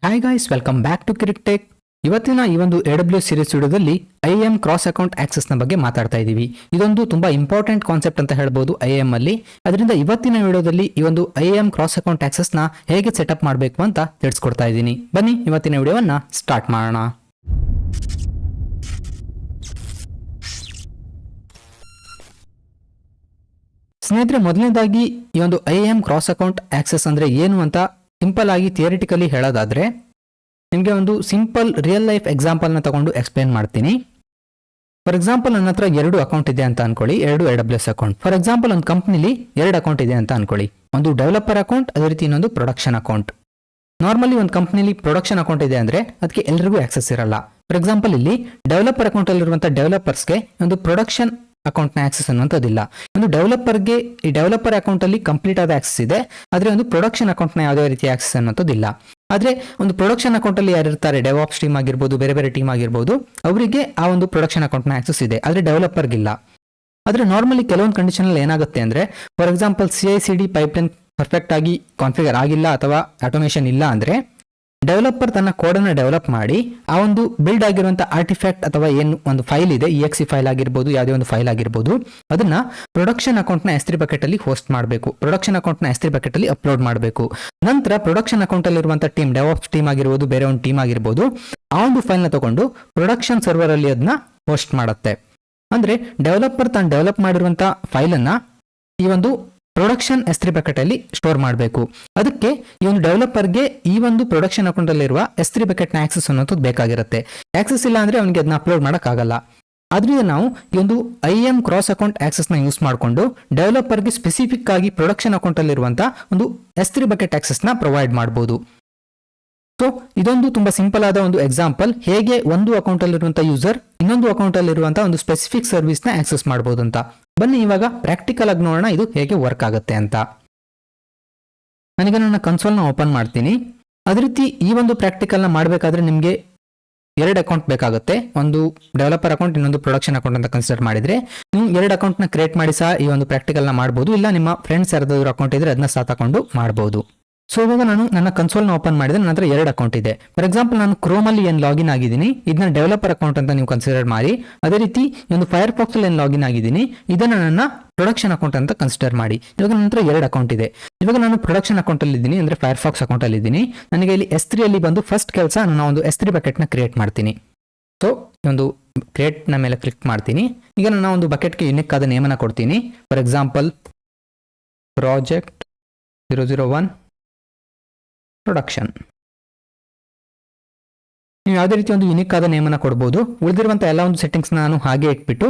Hi guys, welcome back to ಕ್ರಿಕೆಟೆಕ್. ಇವತ್ತಿನ ಈ ಒಂದು AWS ಸೀರೀಸ್ ವಿಡಿಯೋದಲ್ಲಿ IAM ಕ್ರಾಸ್ ಅಕೌಂಟ್ ಆಕ್ಸೆಸ್ ನ ಬಗ್ಗೆ ಮಾತಾಡ್ತಾ ಇದ್ದೀವಿ. ಇದೊಂದು ತುಂಬಾ ಇಂಪಾರ್ಟೆಂಟ್ ಕಾನ್ಸೆಪ್ಟ್ ಅಂತ ಹೇಳ್ಬೋದು IAM ಅಲ್ಲಿ. ಅದರಿಂದ ಇವತ್ತಿನ ವಿಡಿಯೋದಲ್ಲಿ ಈ ಒಂದು IAM ಕ್ರಾಸ್ ಅಕೌಂಟ್ ಆಕ್ಸೆಸ್ ನ ಹೇಗೆ ಸೆಟಪ್ ಮಾಡಬೇಕು ಅಂತ ತಿಳಿಸ್ಕೊಡ್ತಾ ಇದ್ದೀನಿ. ಬನ್ನಿ ಇವತ್ತಿನ ವಿಡಿಯೋವನ್ನ ಸ್ಟಾರ್ಟ್ ಮಾಡೋಣ. ಸ್ನೇಹಿತರೆ, ಮೊದಲನೇದಾಗಿ ಈ ಒಂದು IAM ಕ್ರಾಸ್ ಅಕೌಂಟ್ ಆಕ್ಸೆಸ್ ಅಂದ್ರೆ ಏನು ಅಂತ ಸಿಂಪಲ್ ಆಗಿ ಥಿಯರಿಟಿಕಲಿ ಹೇಳೋದಾದ್ರೆ ನಿಮಗೆ ಒಂದು ಸಿಂಪಲ್ ರಿಯಲ್ ಲೈಫ್ ಎಕ್ಸಾಂಪಲ್ ನ ತಗೊಂಡು ಎಕ್ಸ್ಪ್ಲೇನ್ ಮಾಡ್ತೀನಿ. ಫಾರ್ ಎಕ್ಸಾಂಪಲ್ ನನ್ನ ಹತ್ರ 2 ಅಕೌಂಟ್ ಇದೆ ಅಂತ ಅನ್ಕೊಳ್ಳಿ, 2 AWS ಅಕೌಂಟ್. ಫಾರ್ ಎಕ್ಸಾಂಪಲ್ ಒಂದು ಕಂಪ್ನಿಲಿ 2 ಅಕೌಂಟ್ ಇದೆ ಅಂತ ಅನ್ಕೊಳ್ಳಿ, ಒಂದು ಡೆವಲಪರ್ ಅಕೌಂಟ್, ಅದೇ ರೀತಿ ಇನ್ನೊಂದು ಪ್ರೊಡಕ್ಷನ್ ಅಕೌಂಟ್. ನಾರ್ಮಲಿ ಒಂದು ಕಂಪ್ನಿಲಿ ಪ್ರೊಡಕ್ಷನ್ ಅಕೌಂಟ್ ಇದೆ ಅಂದ್ರೆ ಅದಕ್ಕೆ ಎಲ್ಲರಿಗೂ ಆಕ್ಸೆಸ್ ಇರಲ್ಲ. ಫಾರ್ ಎಕ್ಸಾಂಪಲ್ ಇಲ್ಲಿ ಡೆವಲಪರ್ ಅಕೌಂಟ್ ಅಲ್ಲಿರುವಂತಹ ಡೆವಲಪರ್ಸ್ಗೆ ಒಂದು ಪ್ರೊಡಕ್ಷನ್ ಅಕೌಂಟ್ ನ ಆಕ್ಸೆಸ್ ಅನ್ನುವಂಥದ್ದಿಲ್ಲ. ಒಂದು ಡೆವಲಪರ್ಗೆ ಈ ಡೆವಲಪರ್ ಅಕೌಂಟ್ ಅಲ್ಲಿ ಕಂಪ್ಲೀಟ್ ಆದ ಆಕ್ಸೆಸ್ ಇದೆ, ಆದ್ರೆ ಒಂದು ಪ್ರೊಡಕ್ಷನ್ ಅಕೌಂಟ್ ನ ಯಾವುದೇ ರೀತಿಯ ಆಕ್ಸೆಸ್ ಅನ್ನುವಂಥದ್ದಿಲ್ಲ. ಆದ್ರೆ ಒಂದು ಪ್ರೊಡಕ್ಷನ್ ಅಕೌಂಟ್ ಅಲ್ಲಿ ಯಾರಿರ್ತಾರೆ, ಡೆವಾಪ್ಸ್ ಟೀಮ್ ಆಗಿರ್ಬೋದು, ಬೇರೆ ಬೇರೆ ಟೀಮ್ ಆಗಿರ್ಬೋದು, ಅವರಿಗೆ ಆ ಒಂದು ಪ್ರೊಡಕ್ಷನ್ ಅಕೌಂಟ್ ನ ಆಕ್ಸೆಸ್ ಇದೆ, ಆದ್ರೆ ಡೆವಲಪರ್ಗಿಲ್ಲ. ಆದ್ರೆ ನಾರ್ಮಲಿ ಕೆಲವೊಂದು ಕಂಡೀಷನ್ ಅಲ್ಲಿ ಏನಾಗುತ್ತೆ ಅಂದ್ರೆ, for example CI/CD pipeline perfect ಆಗಿ ಕಾನ್ಫಿಗರ್ ಆಗಿಲ್ಲ ಅಥವಾ ಆಟೋಮೇಷನ್ ಇಲ್ಲ ಅಂದ್ರೆ ಡೆವಲಪರ್ ತನ್ನ ಕೋಡ್ ಅನ್ನು ಡೆವಲಪ್ ಮಾಡಿ ಆ ಒಂದು ಬಿಲ್ಡ್ ಆಗಿರುವಂತಹ ಆರ್ಟಿಫ್ಯಾಕ್ಟ್ ಅಥವಾ ಏನು ಒಂದು ಫೈಲ್ ಇದೆ, EXE ಫೈಲ್ ಆಗಿರ್ಬೋದು, ಯಾವುದೇ ಒಂದು ಫೈಲ್ ಆಗಿರ್ಬೋದು, ಅದನ್ನ ಪ್ರೊಡಕ್ಷನ್ ಅಕೌಂಟ್ ನ S3 ಬಕೆಟ್ ಅಲ್ಲಿ ಹೋಸ್ಟ್ ಮಾಡಬೇಕು, ಪ್ರೊಡಕ್ಷನ್ ಅಕೌಂಟ್ ನ S3 ಬಕೆಟ್ ಅಲ್ಲಿ ಅಪ್ಲೋಡ್ ಮಾಡಬೇಕು. ನಂತರ ಪ್ರೊಡಕ್ಷನ್ ಅಕೌಂಟ್ ಅಲ್ಲಿ ಇರುವಂತಹ ಟೀಮ್, ಡೆವಾಪ್ಸ್ ಟೀಮ್ ಆಗಿರ್ಬೋದು, ಬೇರೆ ಒಂದು ಟೀಮ್ ಆಗಿರ್ಬೋದು, ಆ ಒಂದು ಫೈಲ್ ನ ತಗೊಂಡು ಪ್ರೊಡಕ್ಷನ್ ಸರ್ವರ್ ಅಲ್ಲಿ ಅದನ್ನ ಹೋಸ್ಟ್ ಮಾಡುತ್ತೆ. ಅಂದ್ರೆ ಡೆವಲಪರ್ ತಾನು ಡೆವಲಪ್ ಮಾಡಿರುವಂತಹ ಫೈಲ್ ಅನ್ನ ಈ ಒಂದು ಪ್ರೊಡಕ್ಷನ್ S3 ಬಕೆಟ್ ಅಲ್ಲಿ ಸ್ಟೋರ್ ಮಾಡಬೇಕು. ಅದಕ್ಕೆ ಈ ಒಂದು ಡೆವಲಪರ್ಗೆ ಈ ಒಂದು ಪ್ರೊಡಕ್ಷನ್ ಅಕೌಂಟ್ ಅಲ್ಲಿರುವ S3 ಬಕೆಟ್ ನ ಆಕ್ಸೆಸ್ ಅನ್ನೋದು ಬೇಕಾಗಿರುತ್ತೆ. ಆಕ್ಸೆಸ್ ಇಲ್ಲ ಅಂದ್ರೆ ಅವನಿಗೆ ಅದನ್ನ ಅಪ್ಲೋಡ್ ಮಾಡಕ್ ಆಗಲ್ಲ. ಆದ್ರಿಂದ ನಾವು ಈ ಒಂದು IAM ಕ್ರಾಸ್ ಅಕೌಂಟ್ ಆಕ್ಸೆಸ್ ನ ಯೂಸ್ ಮಾಡಿಕೊಂಡು ಡೆವಲಪರ್ಗೆ ಸ್ಪೆಸಿಫಿಕ್ ಆಗಿ ಪ್ರೊಡಕ್ಷನ್ ಅಕೌಂಟ್ ಅಲ್ಲಿರುವಂತಹ ಒಂದು S3 ಬಕೆಟ್ ಆಕ್ಸೆಸ್ ನ ಪ್ರೊವೈಡ್ ಮಾಡಬಹುದು. ಸೊ ಇದೊಂದು ತುಂಬಾ ಸಿಂಪಲ್ ಆದ ಒಂದು ಎಕ್ಸಾಂಪಲ್, ಹೇಗೆ ಒಂದು ಅಕೌಂಟ್ ಅಲ್ಲಿರುವಂತಹ ಯೂಸರ್ ಇನ್ನೊಂದು ಅಕೌಂಟ್ ಅಲ್ಲಿರುವಂತಹ ಒಂದು ಸ್ಪೆಸಿಫಿಕ್ ಸರ್ವಿಸ್ ನ ಆಕ್ಸೆಸ್ ಮಾಡಬಹುದು ಅಂತ. ಬನ್ನಿ ಇವಾಗ ಪ್ರಾಕ್ಟಿಕಲ್ ಆಗಿ ನೋಡೋಣ ಇದು ಹೇಗೆ ವರ್ಕ್ ಆಗುತ್ತೆ ಅಂತ. ನನಗೆ ನನ್ನ ಕನ್ಸೋಲ್ ನ ಓಪನ್ ಮಾಡ್ತೀನಿ. ಅದೇ ರೀತಿ ಈ ಒಂದು ಪ್ರಾಕ್ಟಿಕಲ್ ನ ಮಾಡಬೇಕಾದ್ರೆ ನಿಮಗೆ 2 ಅಕೌಂಟ್ ಬೇಕಾಗುತ್ತೆ, ಒಂದು ಡೆವಲಪರ್ ಅಕೌಂಟ್, ಇನ್ನೊಂದು ಪ್ರೊಡಕ್ಷನ್ ಅಕೌಂಟ್ ಅಂತ ಕನ್ಸಿಡರ್ ಮಾಡಿದ್ರೆ ನೀವು 2 ಅಕೌಂಟ್ ನ ಕ್ರಿಯೇಟ್ ಮಾಡಿ ಸಹ ಈ ಒಂದು ಪ್ರಾಕ್ಟಿಕಲ್ ನ ಮಾಡಬಹುದು, ಇಲ್ಲ ನಿಮ್ಮ ಫ್ರೆಂಡ್ಸ್ ಯಾರಾದ್ರೂ ಅಕೌಂಟ್ ಇದ್ರೆ ಅದನ್ನ ಸಹ ತಗೊಂಡು ಮಾಡಬಹುದು. ಸೊ ಇವಾಗ ನಾನು ನನ್ನ ಕನ್ಸೋಲ್ ನ ಓಪನ್ ಮಾಡಿದ್ರೆ ನನ್ನ ಹತ್ರ 2 ಅಕೌಂಟ್ ಇದೆ. ಫಾರ್ ಎಕ್ಸಾಂಪಲ್ ನಾನು ಕ್ರೋಮ್ ಅಲ್ಲಿ ಏನು ಲಾಗಿನ್ ಆಗಿದ್ದೀನಿ ಇದನ್ನ ಡೆವಲಪರ್ ಅಕೌಂಟ್ ಅಂತ ನೀವು ಕನ್ಸಿಡರ್ ಮಾಡಿ. ಅದೇ ರೀತಿ ಒಂದು ಫೈರ್ಫಾಕ್ಸ್ ಅಲ್ಲಿ ಏನು ಲಾಗಿನ್ ಆಗಿದ್ದೀನಿ ಇದನ್ನ ನನ್ನ ಪ್ರೊಡಕ್ಷನ್ ಅಕೌಂಟ್ ಅಂತ ಕನ್ಸಿಡರ್ ಮಾಡಿ. ಇವಾಗ ನನ್ನ ಹತ್ರ 2 ಅಕೌಂಟ್ ಇದೆ. ಇವಾಗ ನಾನು ಪ್ರೊಡಕ್ಷನ್ ಅಕೌಂಟ್ ಅಲ್ಲಿ ಇದ್ದೀನಿ, ಅಂದ್ರೆ ಫೈರ್ಫಾಕ್ಸ್ ಅಕೌಂಟ್ ಅಲ್ಲಿ ಇದ್ದೀನಿ. ನನಗೆ ಇಲ್ಲಿ S3 ಅಲ್ಲಿ ಬಂದು ಫಸ್ಟ್ ಕೆಲಸ ನಾನು ಒಂದು S3 ಬಕೆಟ್ ನ ಕ್ರಿಯೇಟ್ ಮಾಡ್ತೀನಿ. ಸೊ ಒಂದು ಕ್ರಿಯೇಟ್ ನ ಮೇಲೆ ಕ್ಲಿಕ್ ಮಾಡ್ತೀನಿ. ಈಗ ನಾನು ಒಂದು ಬಕೆಟ್ಗೆ ಯುನಿಕ್ ಆದ ನೇಮನ್ನ ಕೊಡ್ತೀನಿ. For example project 001 production. ನೀವು ಯಾವುದೇ ರೀತಿ ಒಂದು ಯುನಿಕ್ ಆದ ನೇಮನ್ನ ಕೊಡಬಹುದು. ಉಳಿದಿರುವಂತಹ ಎಲ್ಲ ಒಂದು ಸೆಟ್ಟಿಂಗ್ಸ್ ನಾನು ಹಾಗೆ ಇಟ್ಬಿಟ್ಟು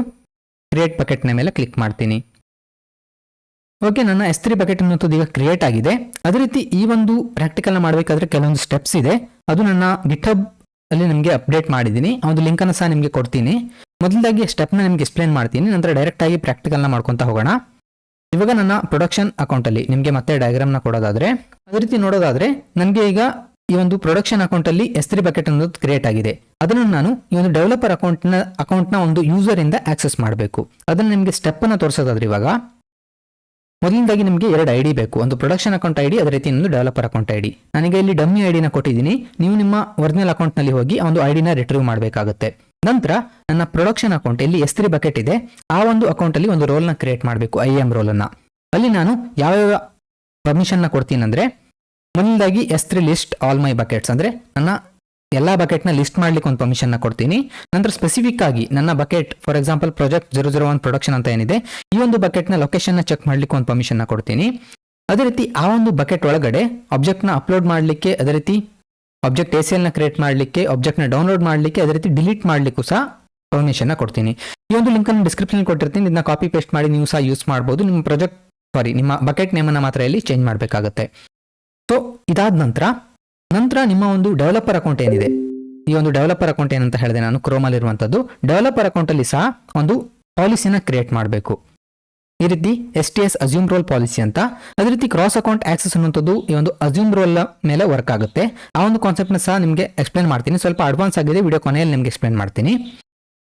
ಕ್ರಿಯೇಟ್ ಬಕೆಟ್ ನ ಮೇಲೆ ಕ್ಲಿಕ್ ಮಾಡ್ತೀನಿ. ಓಕೆ, ನನ್ನ S3 ಬಕೆಟ್ ಅನ್ನೋದು ಈಗ ಕ್ರಿಯೇಟ್ ಆಗಿದೆ. ಅದೇ ರೀತಿ ಈ ಒಂದು ಪ್ರಾಕ್ಟಿಕಲ್ ನ ಮಾಡಬೇಕಾದ್ರೆ ಕೆಲವೊಂದು ಸ್ಟೆಪ್ಸ್ ಇದೆ, ಅದು ನನ್ನ ಗಿಟ್ಹಬ್ ಅಲ್ಲಿ ನಿಮಗೆ ಅಪ್ಡೇಟ್ ಮಾಡಿದ್ದೀನಿ. ಆ ಒಂದು ಲಿಂಕ್ ಅನ್ನು ಸಹ ನಿಮಗೆ ಕೊಡ್ತೀನಿ. ಮೊದಲಾಗಿ ಸ್ಟೆಪ್ ನ ನಿಮಗೆ ಎಕ್ಸ್ಪ್ಲೇನ್ ಮಾಡ್ತೀನಿ, ನಂತರ ಡೈರೆಕ್ಟ್ ಆಗಿ ಪ್ರಾಕ್ಟಿಕಲ್ ನ ಮಾಡ್ಕೊಂತ ಹೋಗೋಣ. ಇವಾಗ ನನ್ನ ಪ್ರೊಡಕ್ಷನ್ ಅಕೌಂಟ್ ಅಲ್ಲಿ ನಿಮಗೆ ಮತ್ತೆ ಡಯಾಗ್ರಾಮ್ ನ ಕೊಡೋದಾದ್ರೆ, ಅದೇ ರೀತಿ ನೋಡೋದಾದ್ರೆ ನನಗೆ ಈಗ ಈ ಒಂದು ಪ್ರೊಡಕ್ಷನ್ ಅಕೌಂಟ್ ಅಲ್ಲಿ S3 ಬಕೆಟ್ ಅನ್ನೋದು ಕ್ರಿಯೇಟ್ ಆಗಿದೆ. ಅದನ್ನು ನಾನು ಈ ಒಂದು ಡೆವಲಪರ್ ಅಕೌಂಟ್ ನ ಒಂದು ಯೂಸರ್ ಇಂದ ಆಕ್ಸೆಸ್ ಮಾಡಬೇಕು. ಅದನ್ನ ನಿಮಗೆ ಸ್ಟೆಪ್ ಅನ್ನ ತೋರಿಸೋದಾದ್ರೆ ಇವಾಗ ಮೊದಲನೇದಾಗಿ ನಿಮಗೆ 2 ID ಬೇಕು, ಒಂದು ಪ್ರೊಡಕ್ಷನ್ ಅಕೌಂಟ್ ID, ಅದೇ ರೀತಿ ಇನ್ನೊಂದು ಡೆವಲಪರ್ ಅಕೌಂಟ್ ID. ನನಗೆ ಇಲ್ಲಿ ಡಮ್ಮಿ ID ನ ಕೊಟ್ಟಿದ್ದೀನಿ. ನೀವು ನಿಮ್ಮ ಒರಿಜಿನಲ್ ಅಕೌಂಟ್ ನಲ್ಲಿ ಹೋಗಿ ಆ ಒಂದು ID ನ ರಿಟ್ರೀವ್ ಮಾಡಬೇಕಾಗುತ್ತೆ. ನಂತರ ನನ್ನ ಪ್ರೊಡಕ್ಷನ್ ಅಕೌಂಟ್ ಇಲ್ಲಿ S3 ಬಕೆಟ್ ಇದೆ, ಆ ಒಂದು ಅಕೌಂಟ್ ಅಲ್ಲಿ ಒಂದು ರೋಲ್ ನ ಕ್ರಿಯೇಟ್ ಮಾಡಬೇಕು, IAM ರೋಲ್ ಅನ್ನ. ಅಲ್ಲಿ ನಾನು ಯಾವ್ಯಾವ ಪರ್ಮಿಷನ್ ನ ಕೊಡ್ತೀನಿ ಅಂದ್ರೆ, ಮೊದಲದಾಗಿ S3 list all my buckets, ಅಂದ್ರೆ ನನ್ನ ಎಲ್ಲಾ ಬಕೆಟ್ ನ ಲಿಸ್ಟ್ ಮಾಡ್ಲಿಕ್ಕೆ ಒಂದು ಪರ್ಮಿಷನ್ ನ ಕೊಡ್ತೀನಿ. ನಂತರ ಸ್ಪೆಸಿಫಿಕ್ ಆಗಿ ನನ್ನ bucket, for example project 001 production ಅಂತ ಏನಿದೆ, ಈ ಒಂದು ಬಕೆಟ್ ನ ಲೊಕೇಶನ್ ನ ಚೆಕ್ ಮಾಡ್ಲಿಕ್ಕೆ ಒಂದು ಪರ್ಮಿಷನ್ ನ ಕೊಡ್ತೀನಿ. ಅದೇ ರೀತಿ ಆ ಒಂದು ಬಕೆಟ್ ಒಳಗಡೆ ಆಬ್ಜೆಕ್ಟ್ ನ ಅಪ್ಲೋಡ್ ಮಾಡ್ಲಿಕ್ಕೆ, ಅದೇ ರೀತಿ ಆಬ್ಜೆಕ್ಟ್ ACL ನ ಕ್ರಿಯೇಟ್ ಮಾಡ್ಲಿಕ್ಕೆ, ಆಬ್ಜೆಕ್ಟ್ ನ ಡೌನ್ಲೋಡ್ ಮಾಡ್ಲಿಕ್ಕೆ, ಅದೇ ರೀತಿ ಡಿಲೀಟ್ ಮಾಡ್ಲಿಕ್ಕೂ ಸಹ ಪರ್ಮಿಷನ್ ನ ಕೊಡ್ತೀನಿ. ಈ ಒಂದು ಲಿಂಕ್ ಅನ್ನು ಡಿಸ್ಕ್ರಿಪ್ಷನ್ ಕೊಟ್ಟಿರ್ತೀನಿ, ಇದನ್ನ ಕಾಪಿ ಪೇಸ್ಟ್ ಮಾಡಿ ನೀವು ಸಹ ಯೂಸ್ ಮಾಡಬಹುದು. ನಿಮ್ಮ ಬಕೆಟ್ ನೇಮ್ ಅನ್ನ ಮಾತ್ರ ಇಲ್ಲಿ ಚೇಂಜ್ ಮಾಡಬೇಕಾಗುತ್ತೆ. ಸೊ ಇದಾದ ನಂತರ ನಿಮ್ಮ ಒಂದು ಡೆವಲಪರ್ ಅಕೌಂಟ್ ಏನಿದೆ, ಈ ಒಂದು ಡೆವಲಪರ್ ಅಕೌಂಟ್ ಏನಂತ ಹೇಳಿದೆ ನಾನು, ಕ್ರೋಮ್ ಅಲ್ಲಿ ಇರುವಂತದ್ದು ಡೆವಲಪರ್ ಅಕೌಂಟ್ ಅಲ್ಲಿ ಸಹ ಒಂದು ಪಾಲಿಸಿನ ಕ್ರಿಯೇಟ್ ಮಾಡಬೇಕು. ಈ ರೀತಿ STS ಅಸ್ಯೂಮ್ ರೋಲ್ ಪಾಲಿಸಿ ಅಂತ. ಅದೇ ರೀತಿ ಕ್ರಾಸ್ ಅಕೌಂಟ್ ಆಕ್ಸೆಸ್ ಅನ್ನುವಂಥದ್ದು ಈ ಒಂದು ಅಸ್ಯೂಮ್ ರೋಲ್ ಮೇಲೆ ವರ್ಕ್ ಆಗುತ್ತೆ. ಆ ಒಂದು ಕಾನ್ಸೆಪ್ಟ್ ನ ಸಹ ನಿಮಗೆ ಎಕ್ಸ್ಪ್ಲೇನ್ ಮಾಡ್ತೀನಿ, ಸ್ವಲ್ಪ ಅಡ್ವಾನ್ಸ್ ಆಗಿದೆ, ವಿಡಿಯೋ ಕೊನೆಯಲ್ಲಿ ನಿಮಗೆ ಎಕ್ಸ್ಪ್ಲೇನ್ ಮಾಡ್ತೀನಿ.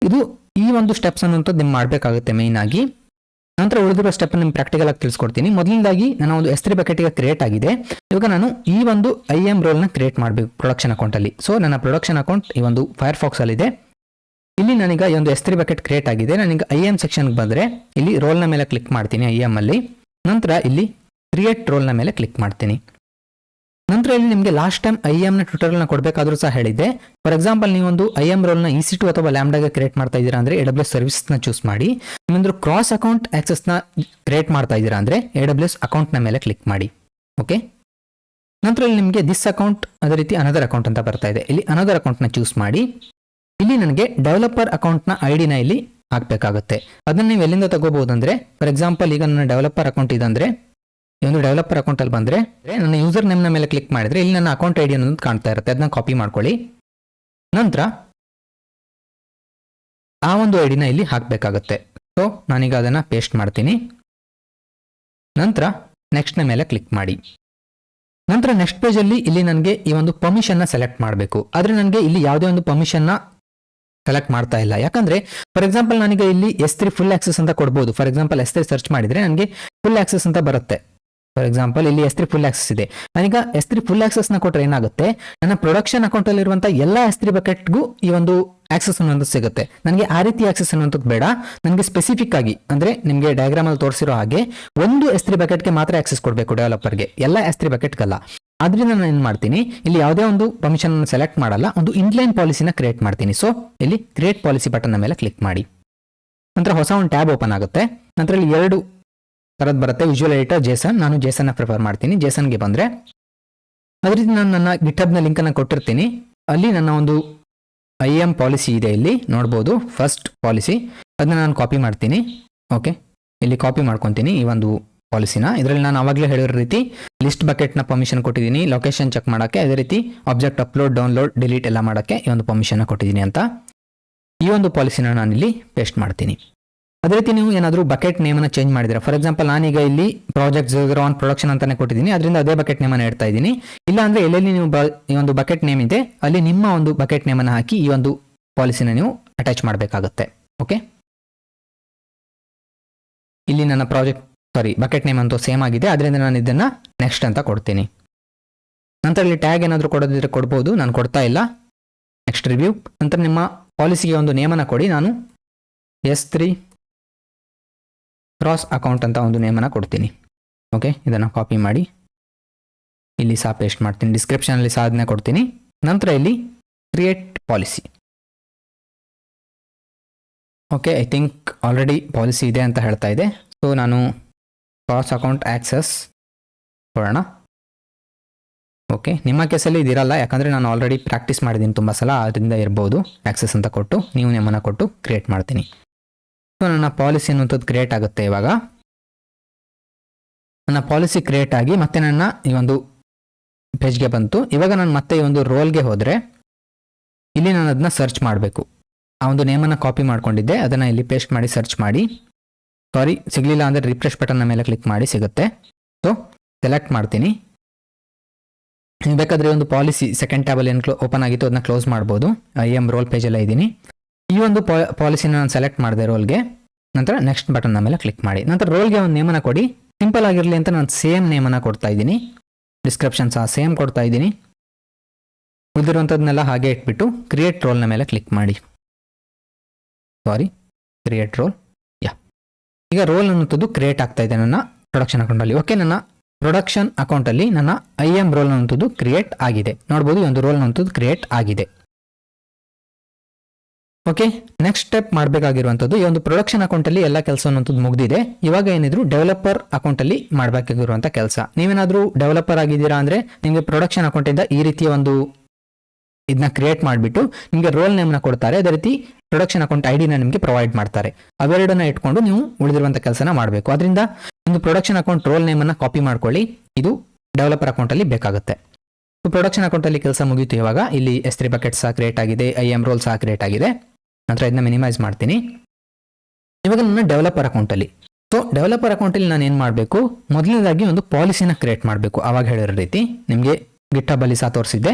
ಇದು ಈ ಒಂದು ಸ್ಟೆಪ್ಸ್ ಅನ್ನುವಂಥದ್ದು ನಿಮ್ಗೆ ಮಾಡಬೇಕಾಗುತ್ತೆ ಮೇನ್ ಆಗಿ. ನಂತರ ಉಳಿದಿರೋ ಸ್ಟೆಪ್ ನಿಮ್ಗೆ ಪ್ರಾಕ್ಟಿಕಲ್ ಆಗಿ ತಿಳಿಸ್ಕೊಡ್ತೀನಿ. ಮೊದಲನೇದಾಗಿ ನನ್ನ ಒಂದು S3 ಬಕೆಟ್ ಈಗ ಕ್ರಿಯೇಟ್ ಆಗಿದೆ. ಇವಾಗ ನಾನು ಈ ಒಂದು IAM ರೋಲ್ನ ಕ್ರಿಯೇಟ್ ಮಾಡಬೇಕು ಪ್ರೊಡಕ್ಷನ್ ಅಕೌಂಟಲ್ಲಿ. ಸೊ ನನ್ನ ಪ್ರೊಡಕ್ಷನ್ ಅಕೌಂಟ್ ಈ ಒಂದು ಫೈರ್ಫಾಕ್ಸ್ ಅಲ್ಲಿ ಇದೆ. ಇಲ್ಲಿ ನನಗ ಈ ಒಂದು S3 ಬಕೆಟ್ ಕ್ರಿಯೇಟ್ ಆಗಿದೆ. ನಾನೀಗ IAM ಸೆಕ್ಷನ್ಗೆ ಬಂದರೆ ಇಲ್ಲಿ ರೋಲ್ನ ಮೇಲೆ ಕ್ಲಿಕ್ ಮಾಡ್ತೀನಿ IAM ಅಲ್ಲಿ. ನಂತರ ಇಲ್ಲಿ ಕ್ರಿಯೇಟ್ ರೋಲ್ನ ಮೇಲೆ ಕ್ಲಿಕ್ ಮಾಡ್ತೀನಿ. ನಂತರ ಇಲ್ಲಿ ನಿಮಗೆ ಲಾಸ್ಟ್ ಟೈಮ್ IAM ನ ಟ್ಯೂಟೋರಿಯಲ್ನ ಕೊಡಬೇಕಾದ್ರೂ ಸಹ ಹೇಳಿದ್ದೆ. ಫಾರ್ ಎಕ್ಸಾಂಪಲ್ ನೀವೊಂದು IAM ರೋಲ್ನ EC2 ಅಥವಾ ಲ್ಯಾಂಬ್ಡಾಗೆ ಕ್ರಿಯೇಟ್ ಮಾಡ್ತಾ ಇದ್ದೀರಾ ಅಂದರೆ AWS ಸರ್ವಿಸ್ನ ಚೂಸ್ ಮಾಡಿ. ನಿಮ್ಮಂದ್ರೆ ಕ್ರಾಸ್ ಅಕೌಂಟ್ ಆಕ್ಸೆಸ್ನ ಕ್ರಿಯೇಟ್ ಮಾಡ್ತಾ ಇದ್ದೀರಾ ಅಂದರೆ AWS ಅಕೌಂಟ್ನ ಮೇಲೆ ಕ್ಲಿಕ್ ಮಾಡಿ. ಓಕೆ, ನಂತರ ಇಲ್ಲಿ ನಿಮಗೆ ದಿಸ್ ಅಕೌಂಟ್ ಅದೇ ರೀತಿ ಅನದರ್ ಅಕೌಂಟ್ ಅಂತ ಬರ್ತಾ ಇದೆ. ಇಲ್ಲಿ ಅನದರ್ ಅಕೌಂಟ್ನ ಚೂಸ್ ಮಾಡಿ. ಇಲ್ಲಿ ನನಗೆ ಡೆವಲಪರ್ ಅಕೌಂಟ್ನ ಐಡಿನ ಇಲ್ಲಿ ಹಾಕಬೇಕಾಗುತ್ತೆ. ಅದನ್ನು ನೀವು ಎಲ್ಲಿಂದ ತಗೋಬಹುದು ಅಂದರೆ, ಫಾರ್ ಎಕ್ಸಾಂಪಲ್ ಈಗ ನನ್ನ ಡೆವಲಪರ್ ಅಕೌಂಟ್ ಇದಂದರೆ ಈ ಒಂದು ಡೆವಲಪರ್ ಅಕೌಂಟಲ್ಲಿ ಬಂದರೆ ನನ್ನ ಯೂಸರ್ ನೇಮ್ನ ಮೇಲೆ ಕ್ಲಿಕ್ ಮಾಡಿದರೆ ಇಲ್ಲಿ ನನ್ನ ಅಕೌಂಟ್ ಐಡಿ ಅನ್ನೋದು ಕಾಣ್ತಾ ಇರುತ್ತೆ. ಅದನ್ನ ಕಾಪಿ ಮಾಡ್ಕೊಳ್ಳಿ. ನಂತರ ಆ ಒಂದು ಐಡಿನ ಇಲ್ಲಿ ಹಾಕಬೇಕಾಗುತ್ತೆ. ಸೊ ನಾನೀಗ ಅದನ್ನು ಪೇಸ್ಟ್ ಮಾಡ್ತೀನಿ. ನಂತರ ನೆಕ್ಸ್ಟ್ನ ಮೇಲೆ ಕ್ಲಿಕ್ ಮಾಡಿ. ನಂತರ ನೆಕ್ಸ್ಟ್ ಪೇಜಲ್ಲಿ ಇಲ್ಲಿ ನನಗೆ ಈ ಒಂದು ಪರ್ಮಿಷನ್ನ ಸೆಲೆಕ್ಟ್ ಮಾಡಬೇಕು. ಆದರೆ ನನಗೆ ಇಲ್ಲಿ ಯಾವುದೇ ಒಂದು ಪರ್ಮಿಷನ್ನ ಸೆಲೆಕ್ಟ್ ಮಾಡ್ತಾ ಇಲ್ಲ. ಯಾಕಂದರೆ ಫಾರ್ ಎಕ್ಸಾಂಪಲ್ ನಾನೀಗ ಇಲ್ಲಿ S3 ಫುಲ್ ಆಕ್ಸೆಸ್ ಅಂತ ಕೊಡ್ಬೋದು. ಫಾರ್ ಎಕ್ಸಾಂಪಲ್ S3 ಸರ್ಚ್ ಮಾಡಿದರೆ ನನಗೆ ಫುಲ್ ಆಕ್ಸೆಸ್ ಅಂತ ಬರುತ್ತೆ. ಫಾರ್ ಎಕ್ಸಾಂಪಲ್ ಇಲ್ಲಿ S3 ಫುಲ್ ಆಕ್ಸೆಸ್ ಇದೆ. ನಾನೀಗ S3 ಫುಲ್ ಆಕ್ಸೆಸ್ನ ಕೊಟ್ಟರೆ ಏನಾಗುತ್ತೆ, ನನ್ನ ಪ್ರೊಡಕ್ಷನ್ ಅಕೌಂಟಲ್ಲಿರುವಂಥ ಎಲ್ಲ S3 ಬಕೆಟ್ಗೂ ಈ ಒಂದು ಆಕ್ಸೆಸ್ ಅನ್ನೋದು ಸಿಗುತ್ತೆ. ನನಗೆ ಆ ರೀತಿ ಆಕ್ಸೆಸ್ ಅನ್ನೋಂಥದ್ದು ಬೇಡ. ನನಗೆ ಸ್ಪೆಸಿಫಿಕ್ ಆಗಿ ಅಂದರೆ ನಿಮಗೆ ಡಯಾಗ್ರಾಮಲ್ಲಿ ತೋರಿಸಿರೋ ಹಾಗೆ ಒಂದು S3 ಬಕೆಟ್ಗೆ ಮಾತ್ರ ಆಕ್ಸೆಸ್ ಕೊಡಬೇಕು ಡೆವಲಪರ್ಗೆ, ಎಲ್ಲ S3 ಬಕೆಟ್ಗಲ್ಲ. ಆದ್ರಿಂದ ನಾನು ಏನು ಮಾಡ್ತೀನಿ, ಇಲ್ಲಿ ಯಾವುದೇ ಒಂದು ಪರ್ಮಿಷನ್ ಸೆಲೆಕ್ಟ್ ಮಾಡಲ್ಲ, ಒಂದು ಇನ್ಲೈನ್ ಪಾಲಿಸಿನ ಕ್ರಿಯೇಟ್ ಮಾಡ್ತೀನಿ. ಸೊ ಇಲ್ಲಿ ಕ್ರಿಯೇಟ್ ಪಾಲಿಸಿ ಬಟನ್ನ ಮೇಲೆ ಕ್ಲಿಕ್ ಮಾಡಿ. ನಂತರ ಹೊಸ ಒಂದು ಟ್ಯಾಬ್ ಓಪನ್ ಆಗುತ್ತೆ. ನಂತರ ಇಲ್ಲಿ 2 ಥರದ್ದು ಬರುತ್ತೆ, ವಿಜುವಲ್ ಎಡಿಟರ್, ಜೇಸನ್. ನಾನು ಜೇಸನ್ನ ಪ್ರಿಫರ್ ಮಾಡ್ತೀನಿ. ಜೇಸನ್ಗೆ ಬಂದರೆ ಅದೇ ರೀತಿ ನಾನು ನನ್ನ ಗಿಟ್ಹಬ್ನ ಲಿಂಕನ್ನು ಕೊಟ್ಟಿರ್ತೀನಿ. ಅಲ್ಲಿ ನನ್ನ ಒಂದು IAM ಪಾಲಿಸಿ ಇದೆ, ಇಲ್ಲಿ ನೋಡ್ಬೋದು ಫಸ್ಟ್ ಪಾಲಿಸಿ. ಅದನ್ನ ನಾನು ಕಾಪಿ ಮಾಡ್ತೀನಿ. ಓಕೆ, ಇಲ್ಲಿ ಕಾಪಿ ಮಾಡ್ಕೊತೀನಿ ಈ ಒಂದು ಪಾಲಿಸಿನ. ಇದರಲ್ಲಿ ನಾನು ಆವಾಗಲೇ ಹೇಳಿರೋ ರೀತಿ ಲಿಸ್ಟ್ ಬಕೆಟ್ನ ಪರ್ಮಿಷನ್ ಕೊಟ್ಟಿದ್ದೀನಿ, ಲೊಕೇಶನ್ ಚೆಕ್ ಮಾಡೋಕ್ಕೆ, ಅದೇ ರೀತಿ ಆಬ್ಜೆಕ್ಟ್ ಅಪ್ಲೋಡ್, ಡೌನ್ಲೋಡ್, ಡಿಲೀಟ್ ಎಲ್ಲ ಮಾಡೋಕ್ಕೆ ಈ ಒಂದು ಪರ್ಮಿಷನ್ನ ಕೊಟ್ಟಿದ್ದೀನಿ ಅಂತ. ಈ ಒಂದು ಪಾಲಿಸಿನ ನಾನಿಲ್ಲಿ ಪೇಸ್ಟ್ ಮಾಡ್ತೀನಿ. ಅದೇ ರೀತಿ ನೀವು ಏನಾದರೂ ಬಕೆಟ್ ನೇಮನ್ನು ಚೇಂಜ್ ಮಾಡಿದ್ರೆ, ಫಾರ್ ಎಕ್ಸಾಂಪಲ್ ನಾನೀಗ ಇಲ್ಲಿ ಪ್ರಾಜೆಕ್ಟ್ 001 ಪ್ರೊಡಕ್ಷನ್ ಅಂತಾನೆ ಕೊಟ್ಟಿದ್ದೀನಿ, ಅದರಿಂದ ಅದೇ ಬಕೆಟ್ ನೇಮನ್ನು ಇಡ್ತಾ ಇದ್ದೀನಿ. ಇಲ್ಲ ಅಂದರೆ ಎಲ್ಲೆಲ್ಲಿ ನೀವು ಈ ಒಂದು ಬಕೆಟ್ ನೇಮ್ ಇದೆ ಅಲ್ಲಿ ನಿಮ್ಮ ಒಂದು ಬಕೆಟ್ ನೇಮನ್ನು ಹಾಕಿ ಈ ಒಂದು ಪಾಲಿಸಿನ ನೀವು ಅಟ್ಯಾಚ್ ಮಾಡಬೇಕಾಗುತ್ತೆ. ಓಕೆ, ಇಲ್ಲಿ ನನ್ನ ಬಕೆಟ್ ನೇಮ್ ಅಂತೂ ಸೇಮ್ ಆಗಿದೆ, ಅದರಿಂದ ನಾನು ಇದನ್ನು ನೆಕ್ಸ್ಟ್ ಅಂತ ಕೊಡ್ತೀನಿ. ನಂತರ ಇಲ್ಲಿ ಟ್ಯಾಗ್ ಏನಾದರೂ ಕೊಡೋದಿದ್ರೆ ಕೊಡ್ಬೋದು, ನಾನು ಕೊಡ್ತಾ ಇಲ್ಲ. Next review. ನಂತರ ನಿಮ್ಮ ಪಾಲಿಸಿಗೆ ಒಂದು ನೇಮನ್ನು ಕೊಡಿ. ನಾನು S3 ಕ್ರಾಸ್ ಅಕೌಂಟ್ ಅಂತ ಒಂದು ನೇಮನ್ನು ಕೊಡ್ತೀನಿ. ಓಕೆ, ಇದನ್ನು ಕಾಪಿ ಮಾಡಿ ಇಲ್ಲಿ ಸಹ ಪೇಸ್ಟ್ ಮಾಡ್ತೀನಿ. ಡಿಸ್ಕ್ರಿಪ್ಷನಲ್ಲಿ ಸಹ ಅದನ್ನೇ ಕೊಡ್ತೀನಿ. ನಂತರ ಇಲ್ಲಿ create policy. Okay, I think already policy ಇದೆ ಅಂತ ಹೇಳ್ತಾ ಇದೆ. ಸೊ ನಾನು ಕ್ರಾಸ್ ಅಕೌಂಟ್ ಆಕ್ಸೆಸ್ ಕೊಡೋಣ. ಓಕೆ, ನಿಮ್ಮ ಕೇಸಲ್ಲಿ ಇದಿರಲ್ಲ, ಯಾಕಂದರೆ ನಾನು ಆಲ್ರೆಡಿ ಪ್ರಾಕ್ಟೀಸ್ ಮಾಡಿದ್ದೀನಿ ತುಂಬ ಸಲ, ಅದರಿಂದ ಇರ್ಬೋದು. ಆಕ್ಸೆಸ್ ಅಂತ ಕೊಟ್ಟು ನೀವು ನೇಮನ್ನು ಕೊಟ್ಟು ಕ್ರಿಯೇಟ್ ಮಾಡ್ತೀನಿ. ಸೊ ನನ್ನ ಪಾಲಿಸಿ ಅನ್ನುವಂಥದ್ದು ಕ್ರಿಯೇಟ್ ಆಗುತ್ತೆ. ಇವಾಗ ನನ್ನ ಪಾಲಿಸಿ ಕ್ರಿಯೇಟ್ ಆಗಿ ಮತ್ತೆ ನನ್ನ ಈ ಒಂದು ಪೇಜ್ಗೆ ಬಂತು. ಇವಾಗ ನಾನು ಮತ್ತೆ ಈ ಒಂದು ರೋಲ್ಗೆ ಹೋದರೆ ಇಲ್ಲಿ ನಾನು ಅದನ್ನ ಸರ್ಚ್ ಮಾಡಬೇಕು. ಆ ಒಂದು ನೇಮನ್ನು ಕಾಪಿ ಮಾಡ್ಕೊಂಡಿದ್ದೆ, ಅದನ್ನು ಇಲ್ಲಿ ಪೇಸ್ಟ್ ಮಾಡಿ ಸರ್ಚ್ ಮಾಡಿ. ಸಿಗಲಿಲ್ಲ ಅಂದರೆ ರಿಫ್ರೆಶ್ ಬಟನ್ನ ಮೇಲೆ ಕ್ಲಿಕ್ ಮಾಡಿ ಸಿಗುತ್ತೆ. ಸೊ ಸೆಲೆಕ್ಟ್ ಮಾಡ್ತೀನಿ. ನೀವು ಬೇಕಾದರೆ ಒಂದು ಪಾಲಿಸಿ ಸೆಕೆಂಡ್ ಟ್ಯಾಬಲ್ಲಿ ಏನು ಓಪನ್ ಆಗಿತ್ತು ಅದನ್ನ ಕ್ಲೋಸ್ ಮಾಡ್ಬೋದು. IAM ರೋಲ್ ಪೇಜೆಲ್ಲ ಇದ್ದೀನಿ. ಈ ಒಂದು ಪಾಲಿಸಿನ ನಾನು ಸೆಲೆಕ್ಟ್ ಮಾಡಿದೆ ರೋಲ್ಗೆ. ನಂತರ ನೆಕ್ಸ್ಟ್ ಬಟನ್ನ ಮೇಲೆ ಕ್ಲಿಕ್ ಮಾಡಿ. ನಂತರ ರೋಲ್ಗೆ ಒಂದು ನೇಮನ್ನು ಕೊಡಿ. ಸಿಂಪಲ್ ಆಗಿರಲಿ ಅಂತ ನಾನು ಸೇಮ್ ನೇಮನ್ನು ಕೊಡ್ತಾ ಇದ್ದೀನಿ. ಡಿಸ್ಕ್ರಿಪ್ಷನ್ ಸಹ ಸೇಮ್ ಕೊಡ್ತಾ ಇದ್ದೀನಿ. ಉಳಿದಿರುವಂಥದ್ದನ್ನೆಲ್ಲ ಹಾಗೆ ಇಟ್ಬಿಟ್ಟು ಕ್ರಿಯೇಟ್ ರೋಲ್ನ ಮೇಲೆ ಕ್ಲಿಕ್ ಮಾಡಿ. Create role. ಈಗ ರೋಲ್ ಅನ್ನುವಂಥದ್ದು ಕ್ರಿಯೇಟ್ ಆಗ್ತಾ ಇದೆ ನನ್ನ ಪ್ರೊಡಕ್ಷನ್ ಅಕೌಂಟಲ್ಲಿ. ಓಕೆ, ನನ್ನ ಪ್ರೊಡಕ್ಷನ್ ಅಕೌಂಟಲ್ಲಿ ನನ್ನ IAM ರೋಲ್ ಅನ್ನುವಂಥದ್ದು ಕ್ರಿಯೇಟ್ ಆಗಿದೆ. ನೋಡ್ಬೋದು, ಈ ಒಂದು ರೋಲ್ ಅನ್ನುವಂಥದ್ದು ಕ್ರಿಯೇಟ್ ಆಗಿದೆ. ಓಕೆ, ನೆಕ್ಸ್ಟ್ ಸ್ಟೆಪ್ ಮಾಡಬೇಕಾಗಿರುವಂಥದ್ದು, ಈ ಒಂದು ಪ್ರೊಡಕ್ಷನ್ ಅಕೌಂಟಲ್ಲಿ ಎಲ್ಲ ಕೆಲಸ ಅನ್ನೋಂಥದ್ದು ಮುಗಿದಿದೆ. ಇವಾಗ ಏನಿದ್ರು ಡೆವಲಪರ್ ಅಕೌಂಟಲ್ಲಿ ಮಾಡಬೇಕಾಗಿರುವಂಥ ಕೆಲಸ. ನೀವೇನಾದರೂ ಡೆವಲಪರ್ ಆಗಿದ್ದೀರಾ ಅಂದರೆ ನಿಮಗೆ ಪ್ರೊಡಕ್ಷನ್ ಅಕೌಂಟಿಂದ ಈ ರೀತಿಯ ಒಂದು ಇದನ್ನ ಕ್ರಿಯೇಟ್ ಮಾಡಿಬಿಟ್ಟು ನಿಮಗೆ ರೋಲ್ ನೇಮ್ನ ಕೊಡ್ತಾರೆ. ಅದೇ ರೀತಿ ಪ್ರೊಡಕ್ಷನ್ ಅಕೌಂಟ್ ಐಡಿನ ನಿಮಗೆ ಪ್ರೊವೈಡ್ ಮಾಡ್ತಾರೆ. ಅವೆರಡನ್ನ ಇಟ್ಕೊಂಡು ನೀವು ಉಳಿದಿರುವಂಥ ಕೆಲಸನ ಮಾಡಬೇಕು. ಅದರಿಂದ ಒಂದು ಪ್ರೊಡಕ್ಷನ್ ಅಕೌಂಟ್ ರೋಲ್ ನೇಮನ್ನು ಕಾಪಿ ಮಾಡ್ಕೊಳ್ಳಿ. ಇದು ಡೆವಲಪರ್ ಅಕೌಂಟಲ್ಲಿ ಬೇಕಾಗುತ್ತೆ. ಪ್ರೊಡಕ್ಷನ್ ಅಕೌಂಟಲ್ಲಿ ಕೆಲಸ ಮುಗಿಯಿತು. ಇವಾಗ ಇಲ್ಲಿ S3 ಬಕೆಟ್ ಸಹ ಕ್ರಿಯೇಟ್ ಆಗಿದೆ, IAM ರೋಲ್ ಸಹ ಕ್ರಿಯೇಟ್ ಆಗಿದೆ. ನಂತರ ಇದನ್ನ ಮಿನಿಮೈಸ್ ಮಾಡ್ತೀನಿ. ಇವಾಗ ನನ್ನ ಡೆವಲಪರ್ ಅಕೌಂಟಲ್ಲಿ ಡೆವಲಪರ್ ಅಕೌಂಟಲ್ಲಿ ನಾನು ಏನು ಮಾಡಬೇಕು, ಮೊದಲನೇದಾಗಿ ಒಂದು ಪಾಲಿಸಿನ ಕ್ರಿಯೇಟ್ ಮಾಡಬೇಕು. ಆವಾಗ ಹೇಳಿರೋ ರೀತಿ ನಿಮಗೆ ಗಿಟ್ಹಬ್ ಅಲ್ಲಿ ಸಹ ತೋರಿಸಿದ್ದೆ.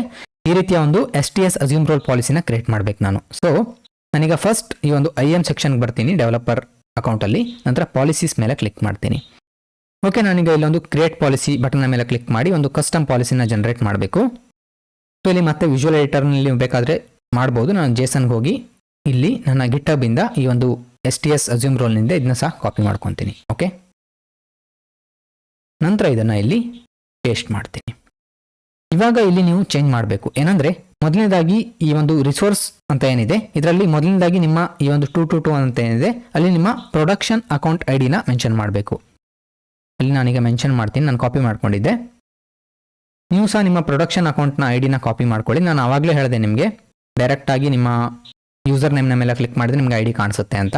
ಈ ರೀತಿಯ ಒಂದು STS ಅಸ್ಯೂಮ್ ರೋಲ್ ಪಾಲಿಸಿನ ಕ್ರಿಯೇಟ್ ಮಾಡಬೇಕು ನಾನು. ಸೊ ನಾನೀಗ ಫಸ್ಟ್ ಈ ಒಂದು IAM ಸೆಕ್ಷನ್ಗೆ ಬರ್ತೀನಿ, ಡೆವಲಪರ್ ಅಕೌಂಟಲ್ಲಿ. ನಂತರ ಪಾಲಿಸೀಸ್ ಮೇಲೆ ಕ್ಲಿಕ್ ಮಾಡ್ತೀನಿ. ಓಕೆ, ನಾನೀಗ ಇಲ್ಲೊಂದು ಕ್ರಿಯೇಟ್ ಪಾಲಿಸಿ ಬಟನ್ನ ಮೇಲೆ ಕ್ಲಿಕ್ ಮಾಡಿ ಒಂದು ಕಸ್ಟಮ್ ಪಾಲಿಸಿನ ಜನರೇಟ್ ಮಾಡಬೇಕು. ಸೊ ಇಲ್ಲಿ ಮತ್ತೆ ವಿಜುವಲ್ ಎಡಿಟರ್ನಲ್ಲಿ ಬೇಕಾದರೆ ಮಾಡ್ಬೋದು. ನಾನು ಜೇಸನ್ಗೆ ಹೋಗಿ ಇಲ್ಲಿ ನನ್ನ ಗಿಟ್ಹಬ್ ಇಂದ ಈ ಒಂದು STS ಅಸ್ಯೂಮ್ ರೋಲ್ನಿಂದ ಇದನ್ನ ಸಹ ಕಾಪಿ ಮಾಡ್ಕೊತೀನಿ. ಓಕೆ, ನಂತರ ಇದನ್ನು ಇಲ್ಲಿ ಪೇಸ್ಟ್ ಮಾಡ್ತೀನಿ. ಇವಾಗ ಇಲ್ಲಿ ನೀವು ಚೇಂಜ್ ಮಾಡಬೇಕು. ಏನಂದರೆ ಮೊದಲನೇದಾಗಿ ಈ ಒಂದು ರಿಸೋರ್ಸ್ ಅಂತ ಏನಿದೆ ಇದರಲ್ಲಿ ಮೊದಲನೇದಾಗಿ ನಿಮ್ಮ ಈ ಒಂದು 222 ಅಂತ ಏನಿದೆ ಅಲ್ಲಿ ನಿಮ್ಮ ಪ್ರೊಡಕ್ಷನ್ ಅಕೌಂಟ್ ID ನ ಮೆನ್ಷನ್ ಮಾಡಬೇಕು. ಅಲ್ಲಿ ನಾನೀಗ ಮೆನ್ಷನ್ ಮಾಡ್ತೀನಿ, ನಾನು ಕಾಪಿ ಮಾಡ್ಕೊಂಡಿದ್ದೆ. ನೀವು ಸಹ ನಿಮ್ಮ ಪ್ರೊಡಕ್ಷನ್ ಅಕೌಂಟ್ನ ID ನ ಕಾಪಿ ಮಾಡ್ಕೊಳ್ಳಿ. ನಾನು ಆವಾಗಲೇ ಹೇಳಿದೆ ನಿಮಗೆ ಡೈರೆಕ್ಟಾಗಿ ನಿಮ್ಮ ಯೂಸರ್ ನೇಮ್ನ ಮೇಲೆ ಕ್ಲಿಕ್ ಮಾಡಿದ್ರೆ ನಿಮಗೆ ID ಕಾಣಿಸುತ್ತೆ ಅಂತ.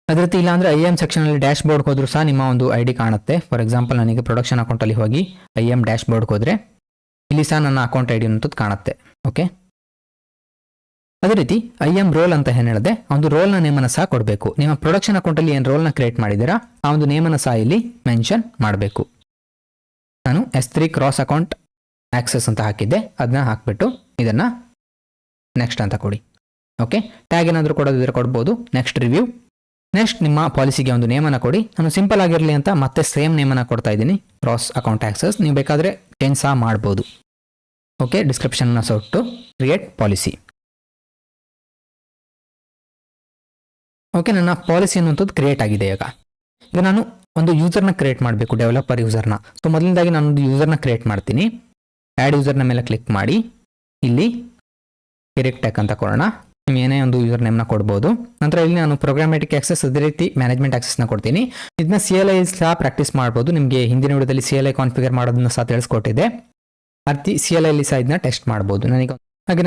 ಅದೇ ರೀತಿ ಇಲ್ಲ ಅಂದರೆ IAM ಸೆಕ್ಷನಲ್ಲಿ ಡ್ಯಾಶ್ ಬೋರ್ಡ್ಗೆ ಹೋದರೂ ಸಹ ನಿಮ್ಮ ಒಂದು ID ಕಾಣುತ್ತೆ. ಫಾರ್ ಎಕ್ಸಾಂಪಲ್ ನನಗೆ ಪ್ರೊಡಕ್ಷನ್ ಅಕೌಂಟಲ್ಲಿ ಹೋಗಿ IAM ಡ್ಯಾಶ್ ಬೋರ್ಡ್ಗೆ ಹೋದರೆ ಇಲ್ಲಿ ಸಹ ನನ್ನ ಅಕೌಂಟ್ ID ಅನ್ನೋದು ಕಾಣುತ್ತೆ. ಓಕೆ, ಅದೇ ರೀತಿ IAM ರೋಲ್ ಅಂತ ಏನು ಹೇಳಿದೆ ಆ ಒಂದು ರೋಲ್ನ ನೇಮನ್ನು ಸಹ ಕೊಡಬೇಕು. ನಿಮ್ಮ ಪ್ರೊಡಕ್ಷನ್ ಅಕೌಂಟಲ್ಲಿ ಏನು ರೋಲ್ನ ಕ್ರಿಯೇಟ್ ಮಾಡಿದ್ದೀರಾ ಆ ಒಂದು ನೇಮನ್ನು ಸಹ ಇಲ್ಲಿ ಮೆನ್ಷನ್ ಮಾಡಬೇಕು. ನಾನು S3 ಕ್ರಾಸ್ ಅಕೌಂಟ್ ಆಕ್ಸೆಸ್ ಅಂತ ಹಾಕಿದ್ದೆ, ಅದನ್ನ ಹಾಕಿಬಿಟ್ಟು ಇದನ್ನು ನೆಕ್ಸ್ಟ್ ಅಂತ ಕೊಡಿ. ಓಕೆ, ಟ್ಯಾಗ್ ಏನಾದರೂ ಕೊಡೋದಿದ್ರೆ ಕೊಡ್ಬೋದು. Next review. ನೆಕ್ಸ್ಟ್ ನಿಮ್ಮ ಪಾಲಿಸಿಗೆ ಒಂದು ನೇಮನ್ನು ಕೊಡಿ. ನಾನು ಸಿಂಪಲ್ ಆಗಿರಲಿ ಅಂತ ಮತ್ತೆ ಸೇಮ್ ನೇಮನ್ನು ಕೊಡ್ತಾ ಇದ್ದೀನಿ, ಕ್ರಾಸ್ ಅಕೌಂಟ್ ಆಕ್ಸೆಸ್. ನೀವು ಬೇಕಾದರೆ ಚೇಂಜ್ ಸಹ ಮಾಡ್ಬೋದು. ಓಕೆ, ಡಿಸ್ಕ್ರಿಪ್ಷನ್ನ ಸೊಟ್ಟು ಕ್ರಿಯೇಟ್ ಪಾಲಿಸಿ. ಓಕೆ, ನನ್ನ ಪಾಲಿಸಿ ಅನ್ನುವಂಥದ್ದು ಕ್ರಿಯೇಟ್ ಆಗಿದೆ. ಈಗ ನಾನು ಒಂದು ಯೂಸರ್ನ ಕ್ರಿಯೇಟ್ ಮಾಡಬೇಕು, ಡೆವಲಪರ್ ಯೂಸರ್ನ. ಸೊ ಮೊದಲನೇದಾಗಿ ನಾನೊಂದು ಯೂಸರ್ನ ಕ್ರಿಯೇಟ್ ಮಾಡ್ತೀನಿ. ಆ್ಯಡ್ ಯೂಸರ್ನ ಮೇಲೆ ಕ್ಲಿಕ್ ಮಾಡಿ ಇಲ್ಲಿ ಕೆರೆಕ್ಟೆಕ್ ಅಂತ ಕೊಡೋಣ. ನೀವು ಏನೇ ಒಂದು ಯೂಸರ್ ನೇಮ್ನ ಕೊಡ್ಬೋದು. ನಂತರ ಇಲ್ಲಿ ನಾನು ಪ್ರೋಗ್ರಾಮೆಟಿಕ್ ಆಕ್ಸೆಸ್ ಅದೇ ರೀತಿ ಮ್ಯಾನೇಜ್ಮೆಂಟ್ ಆಕ್ಸೆಸ್ನ ಕೊಡ್ತೀನಿ. ಇದನ್ನ CLI ಸಹ ಪ್ರಾಕ್ಟೀಸ್ ಮಾಡ್ಬೋದು. ನಿಮಗೆ ಹಿಂದಿನ ವಿಡಿಯೋದಲ್ಲಿ CLI ಕಾನ್ಫಿಗರ್ ಮಾಡೋದನ್ನ ಸಹ ತಿಳಿಸ್ಕೊಟ್ಟಿದೆ. ಅರ್ತಿ CLI ಸಹ ಇದನ್ನ ಟೆಸ್ಟ್ ಮಾಡ್ಬೋದು.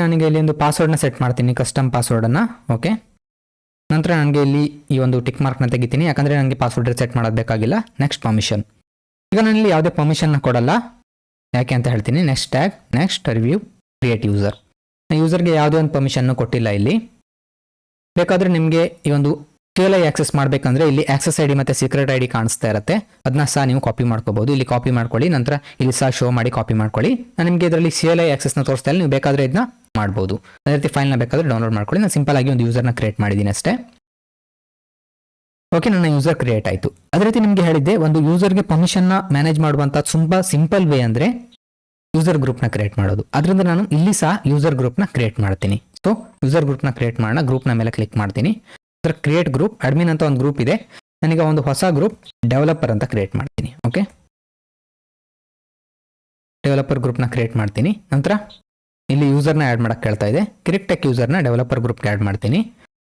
ನನಗೆ ಇಲ್ಲಿ ಒಂದು ಪಾಸ್ವರ್ಡ್ನ ಸೆಟ್ ಮಾಡ್ತೀನಿ, ಕಸ್ಟಮ್ ಪಾಸ್ವರ್ಡನ್ನು. ಓಕೆ, ನಂತರ ನನಗೆ ಇಲ್ಲಿ ಈ ಒಂದು ಟಿಕ್ ಮಾರ್ಕ್ನ ತೆಗಿತೀನಿ, ಯಾಕಂದರೆ ನನಗೆ ಪಾಸ್ವರ್ಡ್ ಸೆಟ್ ಮಾಡೋದು ಬೇಕಾಗಿಲ್ಲ. Next permission. ಈಗ ನಾನು ಇಲ್ಲಿ ಯಾವುದೇ ಪರ್ಮಿಷನ್ನ ಕೊಡಲ್ಲ, ಯಾಕೆ ಅಂತ ಹೇಳ್ತೀನಿ. Next tag, next review, create user. ಯೂಸರ್ಗೆ ಯಾವುದೇ ಒಂದು ಪರ್ಮಿಷನ್ನು ಕೊಟ್ಟಿಲ್ಲ ಇಲ್ಲಿ. ಬೇಕಾದರೆ ನಿಮಗೆ ಈ ಒಂದು CLI ಆಕ್ಸೆಸ್ ಮಾಡಬೇಕಂದ್ರೆ ಇಲ್ಲಿ ಆಕ್ಸೆಸ್ ID ಮತ್ತು ಸೀಕ್ರೆಟ್ ID ಕಾಣಿಸ್ತಾ ಇರುತ್ತೆ, ಅದನ್ನ ಸಹ ನೀವು ಕಾಪಿ ಮಾಡ್ಕೋಬಹುದು. ಇಲ್ಲಿ ಕಾಪಿ ಮಾಡ್ಕೊಳ್ಳಿ, ನಂತರ ಇಲ್ಲಿ ಸಹ ಶೋ ಮಾಡಿ ಕಾಪಿ ಮಾಡ್ಕೊಳ್ಳಿ. ನಾನು ನಿಮಗೆ ಇದರಲ್ಲಿ CLI ಆಕ್ಸೆಸ್ನ ತೋರಿಸ್ತಾ ಇಲ್ಲ, ನೀವು ಬೇಕಾದರೆ ಇದನ್ನ ಮಾಡ್ಬೋದು. ಅದೇ ರೀತಿ ಫೈಲ್ನ ಬೇಕಾದರೆ ಡೌನ್ಲೋಡ್ ಮಾಡ್ಕೊಳ್ಳಿ. ನಾನು ಸಿಂಪಲ್ ಆಗಿ ಒಂದು ಯೂಸರ್ನ ಕ್ರಿಯೇಟ್ ಮಾಡಿದ್ದೀನಿ ಅಷ್ಟೇ. ಓಕೆ, ನನ್ನ ಯೂಸರ್ ಕ್ರಿಯೇಟ್ ಆಯಿತು. ಅದೇ ರೀತಿ ನಿಮಗೆ ಹೇಳಿದ್ದೆ ಒಂದು ಯೂಸರ್ಗೆ ಪರ್ಮಿಷನ್ನ ಮ್ಯಾನೇಜ್ ಮಾಡುವಂಥ ತುಂಬ ಸಿಂಪಲ್ ವೇ ಅಂದರೆ ಯೂಸರ್ ಗ್ರೂಪ್ನ ಕ್ರಿಯೇಟ್ ಮಾಡೋದು. ಅದರಿಂದ ನಾನು ಇಲ್ಲಿ ಸಹ ಯೂಸರ್ ಗ್ರೂಪ್ನ ಕ್ರಿಯೇಟ್ ಮಾಡ್ತೀನಿ. ಸೊ ಯೂಸರ್ ಗ್ರೂಪ್ನ ಕ್ರಿಯೇಟ್ ಮಾಡೋಣ. ಗ್ರೂಪ್ನ ಮೇಲೆ ಕ್ಲಿಕ್ ಮಾಡ್ತೀನಿ. ಅದರ ಕ್ರಿಯೇಟ್ ಗ್ರೂಪ್, ಅಡ್ಮಿನ್ ಅಂತ ಒಂದು ಗ್ರೂಪ್ ಇದೆ. ನನಗೆ ಒಂದು ಹೊಸ ಗ್ರೂಪ್ ಡೆವಲಪರ್ ಅಂತ ಕ್ರಿಯೇಟ್ ಮಾಡ್ತೀನಿ. ಓಕೆ, ಡೆವಲಪರ್ ಗ್ರೂಪ್ನ ಕ್ರಿಯೇಟ್ ಮಾಡ್ತೀನಿ. ನಂತರ ಇಲ್ಲಿ ಯೂಸರ್ನ ಆ್ಯಡ್ ಮಾಡೋಕ್ಕೆ ಕೇಳ್ತಾ ಇದೆ. ಕ್ರಿಯೇಟ್ ಯೂಸರ್ನ ಡೆವಲಪರ್ ಗ್ರೂಪ್ಗೆ ಆ್ಯಡ್ ಮಾಡ್ತೀನಿ.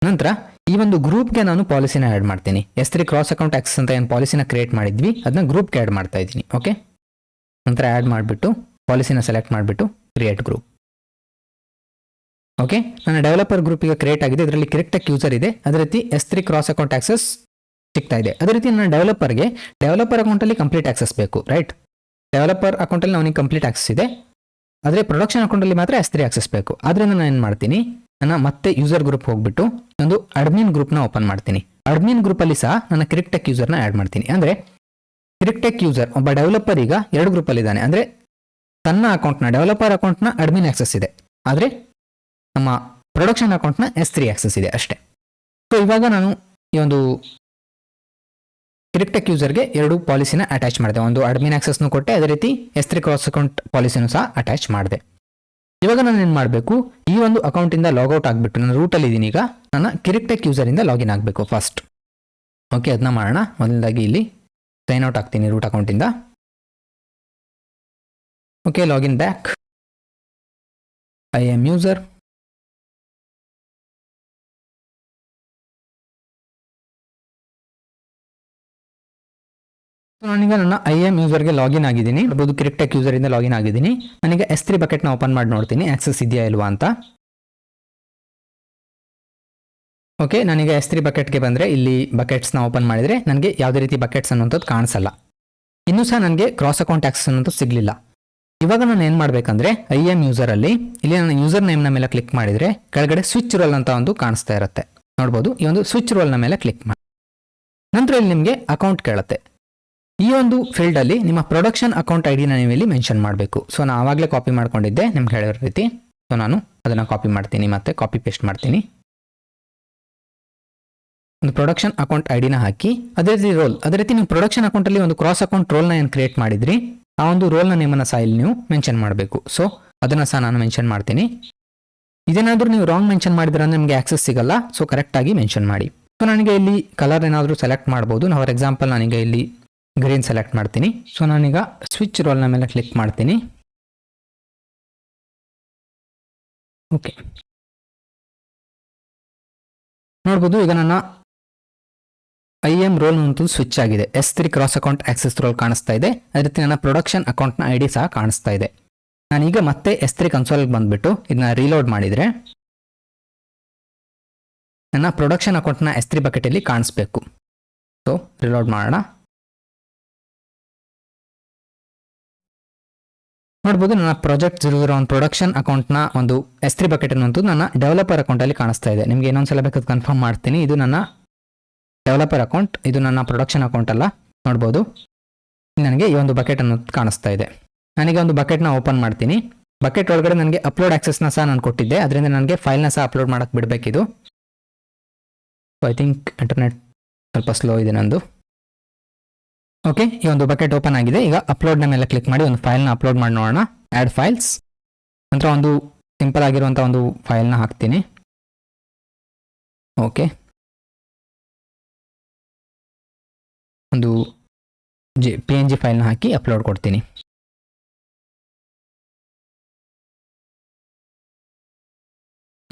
ನಂತರ ಈ ಒಂದು ಗ್ರೂಪ್ಗೆ ನಾನು ಪಾಲಿಸಿನ ಆ್ಯಡ್ ಮಾಡ್ತೀನಿ. S3 ಕ್ರಾಸ್ ಅಕೌಂಟ್ ಆಕ್ಸೆಸ್ ಅಂತ ಏನು ಪಾಲಿಸಿನ ಕ್ರಿಯೇಟ್ ಮಾಡಿದ್ವಿ ಅದನ್ನ ಗ್ರೂಪ್ಗೆ ಆ್ಯಡ್ ಮಾಡ್ತಾ ಇದ್ದೀನಿ. ಓಕೆ, ನಂತರ ಆ್ಯಡ್ ಮಾಡಿಬಿಟ್ಟು ಪಾಲಿಸಿನ ಸೆಲೆಕ್ಟ್ ಮಾಡಿಬಿಟ್ಟು ಕ್ರಿಯೇಟ್ ಗ್ರೂಪ್. ಓಕೆ, ನನ್ನ ಡೆವಲಪರ್ ಗ್ರೂಪ್ ಈಗ ಕ್ರಿಯೇಟ್ ಆಗಿದೆ. ಇದರಲ್ಲಿ ಕ್ರಿಯೇಟ್ ಯೂಸರ್ ಇದೆ. ಅದೇ ರೀತಿ S3 ಕ್ರಾಸ್ ಅಕೌಂಟ್ ಆಕ್ಸೆಸ್ ಸಿಗ್ತಾ ಇದೆ. ಅದೇ ರೀತಿ ನನ್ನ ಡೆವಲಪರ್ ಅಕೌಂಟಲ್ಲಿ ಕಂಪ್ಲೀಟ್ ಆಕ್ಸೆಸ್ ಬೇಕು, ರೈಟ್? ಡೆವಲಪರ್ ಅಕೌಂಟಲ್ಲಿ ನನಗೆ ಕಂಪ್ಲೀಟ್ ಆಕ್ಸೆಸ್ ಇದೆ, ಆದರೆ ಪ್ರೊಡಕ್ಷನ್ ಅಕೌಂಟಲ್ಲಿ ಮಾತ್ರ S3 ಆಕ್ಸೆಸ್ ಬೇಕು. ಆದ್ದರಿಂದ ನಾನು ಏನು ಮಾಡ್ತೀನಿ, ನಾನು ಮತ್ತೆ ಯೂಸರ್ ಗ್ರೂಪ್ ಹೋಗ್ಬಿಟ್ಟು ಒಂದು ಅಡ್ಮಿನ್ ಗ್ರೂಪ್ನ ಓಪನ್ ಮಾಡ್ತೀನಿ. ಅಡ್ಮಿನ್ ಗ್ರೂಪಲ್ಲಿ ಸಹ ನನ್ನ ಕ್ರಿಯೇಟ್ ಯೂಸರ್ನ ಆ್ಯಡ್ ಮಾಡ್ತೀನಿ. ಅಂದರೆ ಕ್ರಿಯೇಟ್ ಯೂಸರ್ ಒಬ್ಬ ಡೆವಲಪರ್ ಈಗ ಎರಡು ಗ್ರೂಪಲ್ಲಿದ್ದಾನೆ. ಅಂದರೆ ತನ್ನ ಅಕೌಂಟ್ನ ಡೆವಲಪರ್ ಅಕೌಂಟ್ನ ಅಡ್ಮಿನ್ ಆಕ್ಸೆಸ್ ಇದೆ, ಆದರೆ ನಮ್ಮ ಪ್ರೊಡಕ್ಷನ್ ಅಕೌಂಟ್ನ S3 ಆಕ್ಸೆಸ್ ಇದೆ ಅಷ್ಟೇ. ಸೊ ಇವಾಗ ನಾನು ಈ ಒಂದು ಕ್ರಿಯೇಟ್ ಯೂಸರ್ಗೆ ಎರಡು ಪಾಲಿಸಿನ ಅಟ್ಯಾಚ್ ಮಾಡಿದೆ. ಒಂದು ಅಡ್ಮಿನ್ ಆಕ್ಸೆಸ್ನು ಕೊಟ್ಟೆ, ಅದೇ ರೀತಿ S3 ಕ್ರಾಸ್ ಅಕೌಂಟ್ ಪಾಲಿಸಿನೂ ಸಹ ಅಟ್ಯಾಚ್ ಮಾಡಿದೆ. ಇವಾಗ ನಾನು ಏನು ಮಾಡಬೇಕು, ಈ ಒಂದು ಅಕೌಂಟಿಂದ ಲಾಗೌಟ್ ಆಗಿಬಿಟ್ಟು ನಾನು ರೂಟಲ್ಲಿ ಇದ್ದೀನಿ. ಈಗ ನನ್ನ ಕ್ರಿಯೇಟ್ ಯೂಸರಿಂದ ಲಾಗಿನ್ ಆಗಬೇಕು ಫಸ್ಟ್. ಓಕೆ, ಅದನ್ನ ಮಾಡೋಣ. ಮೊದಲದಾಗಿ ಇಲ್ಲಿ ಸೈನ್ ಔಟ್ ಆಗ್ತೀನಿ ರೂಟ್ ಅಕೌಂಟಿಂದ. Okay, login back. IAM user. ನಾನೀಗ ನನ್ನ IAM ಯೂಸರ್ಗೆ ಲಾಗಿನ್ ಆಗಿದ್ದೀನಿ. ನೋಡಬಹುದು ಕ್ರಿಯೇಟ್ ಯೂಸರಿಂದ ಲಾಗಿನ್ ಆಗಿದ್ದೀನಿ. ನನಗೆ S3 ಬಕೆಟ್ನ ಓಪನ್ ಮಾಡಿ ನೋಡ್ತೀನಿ ಆಕ್ಸೆಸ್ ಇದೆಯಾ ಇಲ್ವಾ ಅಂತ. ಓಕೆ, ನನಗೆ S3 ಬಕೆಟ್ಗೆ ಬಂದರೆ ಇಲ್ಲಿ ಬಕೆಟ್ಸ್ನ ಓಪನ್ ಮಾಡಿದರೆ ನನಗೆ ಯಾವುದೇ ರೀತಿ ಬಕೆಟ್ಸ್ ಅನ್ನೋಂಥದ್ದು ಕಾಣಿಸಲ್ಲ. ಇನ್ನೂ ಸಹ ನನಗೆ ಕ್ರಾಸ್ ಅಕೌಂಟ್ ಆಕ್ಸೆಸ್ ಅನ್ನೋದು ಸಿಗಲಿಲ್ಲ. ಇವಾಗ ನಾನು ಏನು ಮಾಡಬೇಕಂದ್ರೆ IAM ಯೂಸರಲ್ಲಿ ಇಲ್ಲಿ ನನ್ನ ಯೂಸರ್ ನೇಮ್ನ ಮೇಲೆ ಕ್ಲಿಕ್ ಮಾಡಿದರೆ ಕೆಳಗಡೆ ಸ್ವಿಚ್ ರೋಲ್ ಅಂತ ಒಂದು ಕಾಣಿಸ್ತಾ ಇರುತ್ತೆ. ನೋಡ್ಬೋದು, ಈ ಒಂದು ಸ್ವಿಚ್ ರೋಲ್ನ ಮೇಲೆ ಕ್ಲಿಕ್ ಮಾಡಿ ನಂತರ ಇಲ್ಲಿ ನಿಮಗೆ ಅಕೌಂಟ್ ಕೇಳುತ್ತೆ. ಈ ಒಂದು ಫೀಲ್ಡಲ್ಲಿ ನಿಮ್ಮ ಪ್ರೊಡಕ್ಷನ್ ಅಕೌಂಟ್ ID ನೀವು ಇಲ್ಲಿ ಮೆನ್ಷನ್ ಮಾಡಬೇಕು. ಸೊ ನಾನು ಆವಾಗಲೇ ಕಾಪಿ ಮಾಡ್ಕೊಂಡಿದ್ದೆ ನಿಮ್ಗೆ ಹೇಳಿರೋ ರೀತಿ. ಸೊ ನಾನು ಅದನ್ನು ಕಾಪಿ ಮಾಡ್ತೀನಿ, ಮತ್ತೆ ಕಾಪಿ ಪೇಸ್ಟ್ ಮಾಡ್ತೀನಿ. ಒಂದು ಪ್ರೊಡಕ್ಷನ್ ಅಕೌಂಟ್ ಐಡಿನ ಹಾಕಿ, ಅದೇ ರೀತಿ ರೋಲ್, ಅದೇ ರೀತಿ ನೀವು ಪ್ರೊಡಕ್ಷನ್ ಅಕೌಂಟಲ್ಲಿ ಒಂದು ಕ್ರಾಸ್ ಅಕೌಂಟ್ ರೋಲ್ನ ಏನು ಕ್ರಿಯೇಟ್ ಮಾಡಿದ್ರಿ ಆ ಒಂದು ರೋಲ್ನ ನೇಮನ್ನು ಸಹ ಇಲ್ಲಿ ನೀವು ಮೆನ್ಷನ್ ಮಾಡಬೇಕು. ಸೊ ಅದನ್ನು ಸಹ ನಾನು ಮೆನ್ಷನ್ ಮಾಡ್ತೀನಿ. ಇದೇನಾದರೂ ನೀವು ರಾಂಗ್ ಮೆನ್ಷನ್ ಮಾಡಿದ್ರೆ ನಿಮಗೆ ಆಕ್ಸೆಸ್ ಸಿಗಲ್ಲ. ಸೊ ಕರೆಕ್ಟಾಗಿ ಮೆನ್ಷನ್ ಮಾಡಿ. ಸೊ ನನಗೆ ಇಲ್ಲಿ ಕಲರ್ ಏನಾದರೂ ಸೆಲೆಕ್ಟ್ ಮಾಡ್ಬೋದು. ಫಾರ್ ಎಕ್ಸಾಂಪಲ್ ನಾನೀಗ ಇಲ್ಲಿ ಗ್ರೀನ್ ಸೆಲೆಕ್ಟ್ ಮಾಡ್ತೀನಿ. ಸೊ ನಾನೀಗ ಸ್ವಿಚ್ ರೋಲ್ನ ಮೇಲೆ ಕ್ಲಿಕ್ ಮಾಡ್ತೀನಿ. ಓಕೆ, ನೋಡ್ಬೋದು ಈಗ ನನ್ನ IAM ರೋಲ್ ಅಂತೂ ಸ್ವಿಚ್ ಆಗಿದೆ. S3 cross account access roll ಕಾಣಿಸ್ತಾ ಇದೆ. ಅದೇ ರೀತಿ ನನ್ನ ಪ್ರೊಡಕ್ಷನ್ ಅಕೌಂಟ್ನ ID ಸಹ ಕಾಣಿಸ್ತಾ ಇದೆ. ನಾನೀಗ ಮತ್ತೆ S3 ಕನ್ಸೋಲ್ಗೆ ಬಂದುಬಿಟ್ಟು ಇದನ್ನ ರೀಲೋಡ್ ಮಾಡಿದರೆ ನನ್ನ ಪ್ರೊಡಕ್ಷನ್ ಅಕೌಂಟ್ನ S3 ಬಕೆಟಲ್ಲಿ ಕಾಣಿಸ್ಬೇಕು. ಸೊ ರೀಲೋಡ್ ಮಾಡೋಣ. ನೋಡ್ಬೋದು ನನ್ನ ಪ್ರಾಜೆಕ್ಟ್ 001 ಪ್ರೊಡಕ್ಷನ್ ಅಕೌಂಟ್ನ ಒಂದು S3 ಬಕೆಟ್ ಅನ್ನೋದು ನನ್ನ ಡೆವಲಪರ್ ಅಕೌಂಟಲ್ಲಿ ಕಾಣಿಸ್ತಾ ಇದೆ. ನಿಮಗೆ ಇನ್ನೊಂದ್ಸಲ ಬೇಕಾದ್ರೆ ಕನ್ಫರ್ಮ್ ಮಾಡ್ತೀನಿ. ಇದು ನನ್ನ ಡೆವಲಪರ್ ಅಕೌಂಟ್, ಇದು ನನ್ನ ಪ್ರೊಡಕ್ಷನ್ ಅಕೌಂಟ್ ಅಲ್ಲ. ನೋಡ್ಬೋದು ನನಗೆ ಈ ಒಂದು ಬಕೆಟ್ ಅನ್ನೋದು ಕಾಣಿಸ್ತಾ ಇದೆ. ನನಗೆ ಒಂದು ಬಕೆಟ್ನ ಓಪನ್ ಮಾಡ್ತೀನಿ. ಬಕೆಟ್ ಒಳಗಡೆ ನನಗೆ ಅಪ್ಲೋಡ್ ಆಕ್ಸೆಸ್ನ ಸಹ ನಾನು ಕೊಟ್ಟಿದ್ದೆ, ಅದರಿಂದ ನನಗೆ ಫೈಲ್ನ ಸಹ ಅಪ್ಲೋಡ್ ಮಾಡೋಕ್ಕೆ ಬಿಡಬೇಕಿದು. ಸೊ ಐ ಥಿಂಕ್ ಇಂಟರ್ನೆಟ್ ಸ್ವಲ್ಪ ಸ್ಲೋ ಇದೆ ನಂದು. ಓಕೆ, ಈ ಒಂದು ಬಕೆಟ್ ಓಪನ್ ಆಗಿದೆ. ಈಗ ಅಪ್ಲೋಡ್ನ ಮೇಲೆ ಕ್ಲಿಕ್ ಮಾಡಿ ಒಂದು ಫೈಲ್ನ ಅಪ್ಲೋಡ್ ಮಾಡಿ ನೋಡೋಣ. ಆ್ಯಡ್ ಫೈಲ್ಸ್ ನಂತರ ಒಂದು ಸಿಂಪಲ್ ಆಗಿರುವಂಥ ಒಂದು ಫೈಲ್ನ ಹಾಕ್ತೀನಿ. ಓಕೆ, ಒಂದು PNG ಫೈಲ್ನ ಹಾಕಿ ಅಪ್ಲೋಡ್ ಕೊಡ್ತೀನಿ.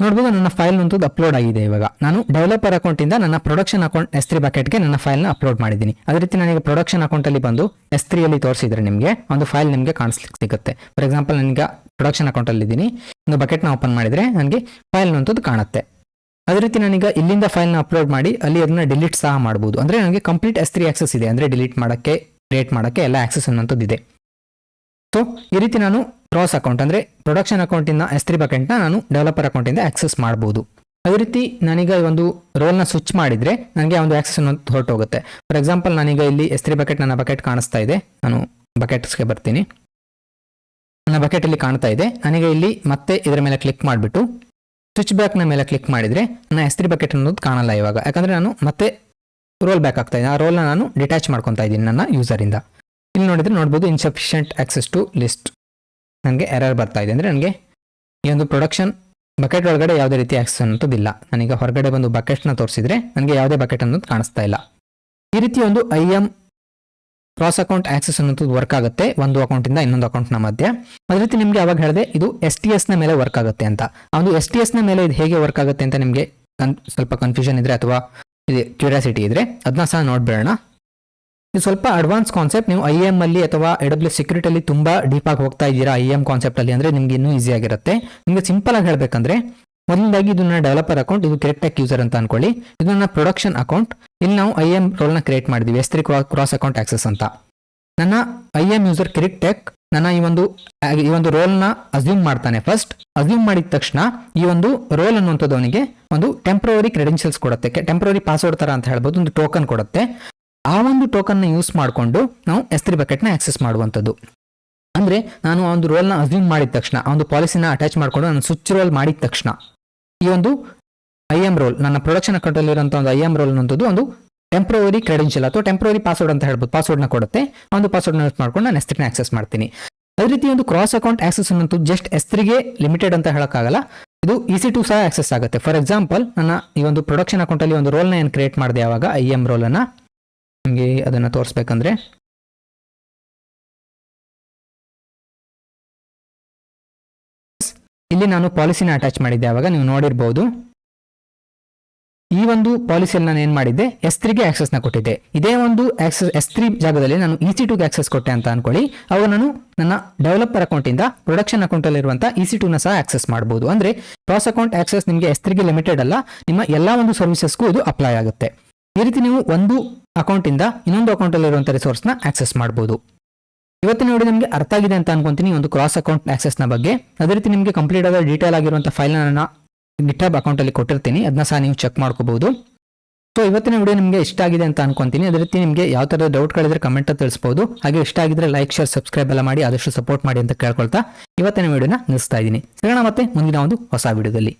ನೋಡ್ಬೋದು ನನ್ನ ಫೈಲ್ ಅಂತೂ ಅಪ್ಲೋಡ್ ಆಗಿದೆ. ಇವಾಗ ನಾನು ಡೆವಲಪರ್ ಅಕೌಂಟಿಂದ ನನ್ನ ಪ್ರೊಡಕ್ಷನ್ ಅಕೌಂಟ್ S3 ಬಕೆಟ್ಗೆ ನನ್ನ ಫೈಲ್ನ ಅಪ್ಲೋಡ್ ಮಾಡಿದ್ದೀನಿ. ಅದೇ ರೀತಿ ನನಗೆ ಪ್ರೊಡಕ್ಷನ್ ಅಕೌಂಟಲ್ಲಿ ಬಂದು S3 ತೋರಿಸಿದ್ರೆ ನಿಮಗೆ ಒಂದು ಫೈಲ್ ನಿಮಗೆ ಕಾಣಿಸ್ಲಿಕ್ಕೆ ಸಿಗುತ್ತೆ. ಫಾರ್ ಎಕ್ಸಾಂಪಲ್ ನನಗೆ ಪ್ರೊಡಕ್ಷನ್ ಅಕೌಂಟಲ್ಲಿ ಇದ್ದೀನಿ, ಒಂದು ಬಕೆಟ್ನ ಓಪನ್ ಮಾಡಿದರೆ ನನಗೆ ಫೈಲ್ ಅಂತದ್ದು ಕಾಣುತ್ತೆ. ಅದೇ ರೀತಿ ನಾನೀಗ ಇಲ್ಲಿಂದ ಫೈಲ್ನ ಅಪ್ಲೋಡ್ ಮಾಡಿ ಅಲ್ಲಿ ಅದನ್ನ ಡಿಲೀಟ್ ಸಹ ಮಾಡ್ಬೋದು. ಅಂದರೆ ನನಗೆ ಕಂಪ್ಲೀಟ್ S3 ಆಕ್ಸೆಸ್ ಇದೆ, ಅಂದರೆ ಡಿಲೀಟ್ ಮಾಡೋಕ್ಕೆ, ಕ್ರಿಯೇಟ್ ಮಾಡೋಕ್ಕೆ ಎಲ್ಲ ಆಕ್ಸೆಸ್ ಅನ್ನೋಂಥದ್ದು ಇದೆ. ಸೊ ಈ ರೀತಿ ನಾನು ಕ್ರಾಸ್ ಅಕೌಂಟ್ ಅಂದರೆ ಪ್ರೊಡಕ್ಷನ್ ಅಕೌಂಟಿಂದ S3 ಬಕೆಟ್ನ ನಾನು ಡೆವಲಪರ್ ಅಕೌಂಟಿಂದ ಆಕ್ಸೆಸ್ ಮಾಡ್ಬೋದು. ಅದೇ ರೀತಿ ನಾನೀಗ ಈ ಒಂದು ರೋಲ್ನ ಸ್ವಿಚ್ ಮಾಡಿದರೆ ನನಗೆ ಒಂದು ಆಕ್ಸೆಸ್ ಅನ್ನೋದು ಹೊರಟೋಗುತ್ತೆ. ಫಾರ್ ಎಕ್ಸಾಂಪಲ್ ನಾನೀಗ ಇಲ್ಲಿ S3 ಬಕೆಟ್ ನನ್ನ ಬಕೆಟ್ ಕಾಣಿಸ್ತಾ ಇದೆ. ನಾನು ಬಕೆಟ್ಸ್ಗೆ ಬರ್ತೀನಿ. ನನ್ನ ಬಕೆಟಲ್ಲಿ ಕಾಣ್ತಾ ಇದೆ. ನನಗೆ ಇಲ್ಲಿ ಮತ್ತೆ ಇದರ ಮೇಲೆ ಕ್ಲಿಕ್ ಮಾಡಿಬಿಟ್ಟು ಸ್ವಿಚ್ ಬ್ಯಾಕ್ನ ಮೇಲೆ ಕ್ಲಿಕ್ ಮಾಡಿದರೆ ನನ್ನ S3 ಬಕೆಟ್ ಅನ್ನೋದು ಕಾಣಲ್ಲ ಇವಾಗ. ಯಾಕಂದರೆ ನಾನು ಮತ್ತೆ ರೋಲ್ ಬ್ಯಾಕ್ ಆಗ್ತಾ ಇದೆ. ಆ ರೋಲ್ನ ನಾನು ಡಿಟ್ಯಾಚ್ ಮಾಡ್ಕೊತಾ ಇದ್ದೀನಿ ನನ್ನ ಯೂಸರಿಂದ. ಇಲ್ಲಿ ನೋಡಿದರೆ ನೋಡ್ಬೋದು ಇನ್ಸಫಿಷಿಯೆಂಟ್ ಆಕ್ಸೆಸ್ ಟು ಲಿಸ್ಟ್, ನನಗೆ ಎರರ್ ಬರ್ತಾ ಇದೆ. ಅಂದರೆ ನನಗೆ ಈ ಒಂದು ಪ್ರೊಡಕ್ಷನ್ ಬಕೆಟ್ ಒಳಗಡೆ ಯಾವುದೇ ರೀತಿ ಆಕ್ಸೆಸ್ ಅನ್ನೋದಿಲ್ಲ. ನಾನೀಗ ಹೊರಗಡೆ ಬಂದು ಬಕೆಟ್ನ ತೋರಿಸಿದ್ರೆ ನನಗೆ ಯಾವುದೇ ಬಕೆಟ್ ಅನ್ನೋದು ಕಾಣಿಸ್ತಾ ಇಲ್ಲ. ಈ ರೀತಿ ಒಂದು IAM ಕ್ರಾಸ್ ಅಕೌಂಟ್ ಆಕ್ಸೆಸ್ ಅನ್ನೋದು ವರ್ಕ್ ಆಗುತ್ತೆ ಒಂದು ಅಕೌಂಟಿಂದ ಇನ್ನೊಂದು ಅಕೌಂಟ್ನ ಮಧ್ಯೆ. ಅದೇ ರೀತಿ ನಿಮಗೆ ಅವಾಗ ಹೇಳಿದೆ ಇದು STSನ ಮೇಲೆ ವರ್ಕ್ ಆಗುತ್ತೆ ಅಂತ. ಆ ಒಂದು STSನ ಮೇಲೆ ಇದು ಹೇಗೆ ವರ್ಕ್ ಆಗುತ್ತೆ ಅಂತ ನಿಮಗೆ ಸ್ವಲ್ಪ ಕನ್ಫ್ಯೂಷನ್ ಇದ್ರೆ ಅಥವಾ ಕ್ಯೂರಿಯಾಸಿಟಿ ಇದ್ರೆ ಅದನ್ನ ಸಹ ನೋಡ್ಬೇಡ. ಇದು ಸ್ವಲ್ಪ ಅಡ್ವಾನ್ಸ್ ಕಾನ್ಸೆಪ್ಟ್. ನೀವು IAM ಅಲ್ಲಿ ಅಥವಾ AWS ಸೆಕ್ಯೂರಿಟಿಯಲ್ಲಿ ತುಂಬಾ ಡೀಪ್ ಆಗಿ ಹೋಗ್ತಾ ಇದ್ದೀರಾ IAM ಕಾನ್ಸೆಪ್ಟ್ ಅಲ್ಲಿ ಅಂದರೆ ನಿಮ್ಗೆ ಇನ್ನೂ ಈಸಿ ಆಗಿರುತ್ತೆ. ನಿಮಗೆ ಸಿಂಪಲ್ ಆಗಿ ಹೇಳಬೇಕಂದ್ರೆ ಮೊದಲನೇದಾಗಿ ಇದು ನನ್ನ ಡೆವಲಪರ್ ಅಕೌಂಟ್, ಇದು ಕ್ರಿಯೇಟ್ ಯೂಸರ್ ಅಂತ ಅನ್ಕೊಳ್ಳಿ. ಇದು ನನ್ನ ಪ್ರೊಡಕ್ಷನ್ ಅಕೌಂಟ್. ಇಲ್ಲಿ ನಾವು IAM ರೋಲ್ನ ಕ್ರಿಯೇಟ್ ಮಾಡಿದ್ವಿ S3 ಕ್ರಾಸ್ ಅಕೌಂಟ್ ಆಕ್ಸೆಸ್ ಅಂತ. ನನ್ನ IAM ಯೂಸರ್ ಕ್ರಿಯೇಟ್ ನನ್ನ ಈ ಒಂದು ರೋಲ್ನ ಅಸ್ಯೂಮ್ ಮಾಡ್ತಾನೆ. ಫಸ್ಟ್ ಅಸ್ಯೂಮ್ ಮಾಡಿದ ತಕ್ಷಣ ಈ ಒಂದು ರೋಲ್ ಅನ್ನುವಂಥದ್ದು ಅವನಿಗೆ ಒಂದು ಟೆಂಪ್ರವರಿ ಕ್ರೆಡೆನ್ಷಿಯಲ್ಸ್ ಕೊಡುತ್ತೆ, ಟೆಂಪ್ರವರಿ ಪಾಸ್ವರ್ಡ್ ತರ ಅಂತ ಹೇಳ್ಬೋದು, ಒಂದು ಟೋಕನ್ ಕೊಡುತ್ತೆ. ಆ ಒಂದು ಟೋಕನ್ನ ಯೂಸ್ ಮಾಡಿಕೊಂಡು ನಾವು S3 ಬಕೆಟ್ನ ಆಕ್ಸೆಸ್ ಮಾಡುವಂಥದ್ದು. ಅಂದರೆ ನಾನು ಆ ಒಂದು ರೋಲ್ನ ಅಸ್ಯೂಮ್ ಮಾಡಿದ ತಕ್ಷಣ, ಆ ಒಂದು ಪಾಲಿಸಿನ ಅಟ್ಯಾಚ್ ಮಾಡಿಕೊಂಡು ನಾನು ಸ್ವಿಚ್ ರೋಲ್ ಮಾಡಿದ ತಕ್ಷಣ ಈ ಒಂದು IAM ರೋಲ್, ನನ್ನ ಪ್ರೊಡಕ್ಷನ್ ಅಕೌಂಟಲ್ಲಿರುವಂಥ ಒಂದು IAM ರೋಲ್ ಅನ್ನೋದು ಒಂದು ಟೆಂಪ್ರವರಿ ಕ್ರೆಡೆನ್ಷಿಯಲ್ ಅಥವಾ ಟೆಂಪ್ರವರಿ ಪಾಸ್ವರ್ಡ್ ಅಂತ ಹೇಳ್ಬೋದು, ಪಾಸ್ವರ್ಡ್ನ ಕೊಡುತ್ತೆ. ಆ ಒಂದು ಪಾಸ್ವರ್ಡ್ನ ಯೂಸ್ ಮಾಡ್ಕೊಂಡು ನಾನು S3ನ ಆಕ್ಸೆಸ್ ಮಾಡ್ತೀನಿ. ಅದೇ ರೀತಿ ಒಂದು ಕ್ರಾಸ್ ಅಕೌಂಟ್ ಆಕ್ಸೆಸ್ ಅನ್ನೋದು ಜಸ್ಟ್ S3ಗೆ ಲಿಮಿಟೆಡ್ ಅಂತ ಹೇಳೋಕ್ಕಾಗಲ್ಲ, ಇದು EC2 ಸಹ ಆಕ್ಸೆಸ್ ಆಗುತ್ತೆ. ಫಾರ್ ಎಕ್ಸಾಂಪಲ್ ನನ್ನ ಈ ಒಂದು ಪ್ರೊಡಕ್ಷನ್ ಅಕೌಂಟಲ್ಲಿ ಒಂದು ರೋಲ್ನ ಏನು ಕ್ರಿಯೇಟ್ ಮಾಡಿದೆ ಆವಾಗ IAM ರೋಲನ್ನು ನಿಮಗೆ ಅದನ್ನು ತೋರಿಸ್ಬೇಕಂದ್ರೆ ಇಲ್ಲಿ ನಾನು ಪಾಲಿಸಿನ ಅಟ್ಯಾಚ್ ಮಾಡಿದ್ದೆ. ಆವಾಗ ನೀವು ನೋಡಿರ್ಬೋದು ಈ ಒಂದು ಪಾಲಿಸಿಯಲ್ಲಿ ನಾನು ಏನು ಮಾಡಿದ್ದೆ S3ಗೆ ಆಕ್ಸೆಸ್ನ ಕೊಟ್ಟಿದ್ದೆ. ಇದೇ ಒಂದು ಆಕ್ಸೆಸ್ S3 ಜಾಗದಲ್ಲಿ ನಾನು EC2ಗೆ ಆಕ್ಸೆಸ್ ಕೊಟ್ಟೆ ಅಂತ ಅನ್ಕೊಳ್ಳಿ. ಅವಾಗ ನಾನು ನನ್ನ ಡೆವಲಪರ್ ಅಕೌಂಟಿಂದ ಪ್ರೊಡಕ್ಷನ್ ಅಕೌಂಟಲ್ಲಿರುವಂಥ EC2ನ ಸಹ ಆಕ್ಸೆಸ್ ಮಾಡ್ಬೋದು. ಅಂದರೆ ಕ್ರಾಸ್ ಅಕೌಂಟ್ ಆಕ್ಸೆಸ್ ನಿಮಗೆ S3ಗೆ ಲಿಮಿಟೆಡ್ ಅಲ್ಲ, ನಿಮ್ಮ ಎಲ್ಲ ಒಂದು ಸರ್ವಿಸಸ್ಗೂ ಇದು ಅಪ್ಲೈ ಆಗುತ್ತೆ. ಈ ರೀತಿ ನೀವು ಒಂದು ಅಕೌಂಟಿಂದ ಇನ್ನೊಂದು ಅಕೌಂಟಲ್ಲಿರುವಂಥ ರಿಸೋರ್ಸ್ನ ಆಕ್ಸೆಸ್ ಮಾಡ್ಬೋದು. ಇವತ್ತಿನ ವಿಡಿಯೋ ನಿಮಗೆ ಅರ್ಥ ಆಗಿದೆ ಅಂತ ಅನ್ಕೊಂತೀನಿ ಒಂದು ಕ್ರಾಸ್ ಅಕೌಂಟ್ ಆಕ್ಸೆಸ್ನ ಬಗ್ಗೆ. ಅದೇ ರೀತಿ ನಿಮಗೆ ಕಂಪ್ಲೀಟ್ ಆದ ಡೀಟೇಲ್ ಆಗಿರುವಂಥ ಫೈಲ್ನ ನಾನು GitHub ಅಕೌಂಟಲ್ಲಿ ಕೊಟ್ಟಿರ್ತೀನಿ, ಅದನ್ನ ಸಹ ನೀವು ಚೆಕ್ ಮಾಡ್ಕೋಬಹುದು. ಸೊ ಇವತ್ತಿನ ವಿಡಿಯೋ ನಿಮಗೆ ಇಷ್ಟ ಆಗಿದೆ ಅಂತ ಅನ್ಕೊಂತೀನಿ. ಅದೇ ರೀತಿ ನಿಮಗೆ ಯಾವ ಥರದ ಡೌಟ್ಗಳಿದ್ರೆ ಕಮೆಂಟ್ ತಿಳಿಸ್ಬೋದು. ಹಾಗೆ ಇಷ್ಟ ಆಗಿದ್ರೆ ಲೈಕ್, ಶೇರ್, ಸಬ್ಸ್ಕ್ರೈಬ್ ಎಲ್ಲ ಮಾಡಿ ಆದಷ್ಟು ಸಪೋರ್ಟ್ ಮಾಡಿ ಅಂತ ಕೇಳ್ಕೊಳ್ತಾ ಇವತ್ತಿನ ವಿಡಿಯೋನ ನಿಲ್ಲಿಸ್ತಾ ಇದ್ದೀನಿ. ಸಿಗೋಣ ಮತ್ತೆ ಮುಂದಿನ ಒಂದು ಹೊಸ ವಿಡಿಯೋದಲ್ಲಿ.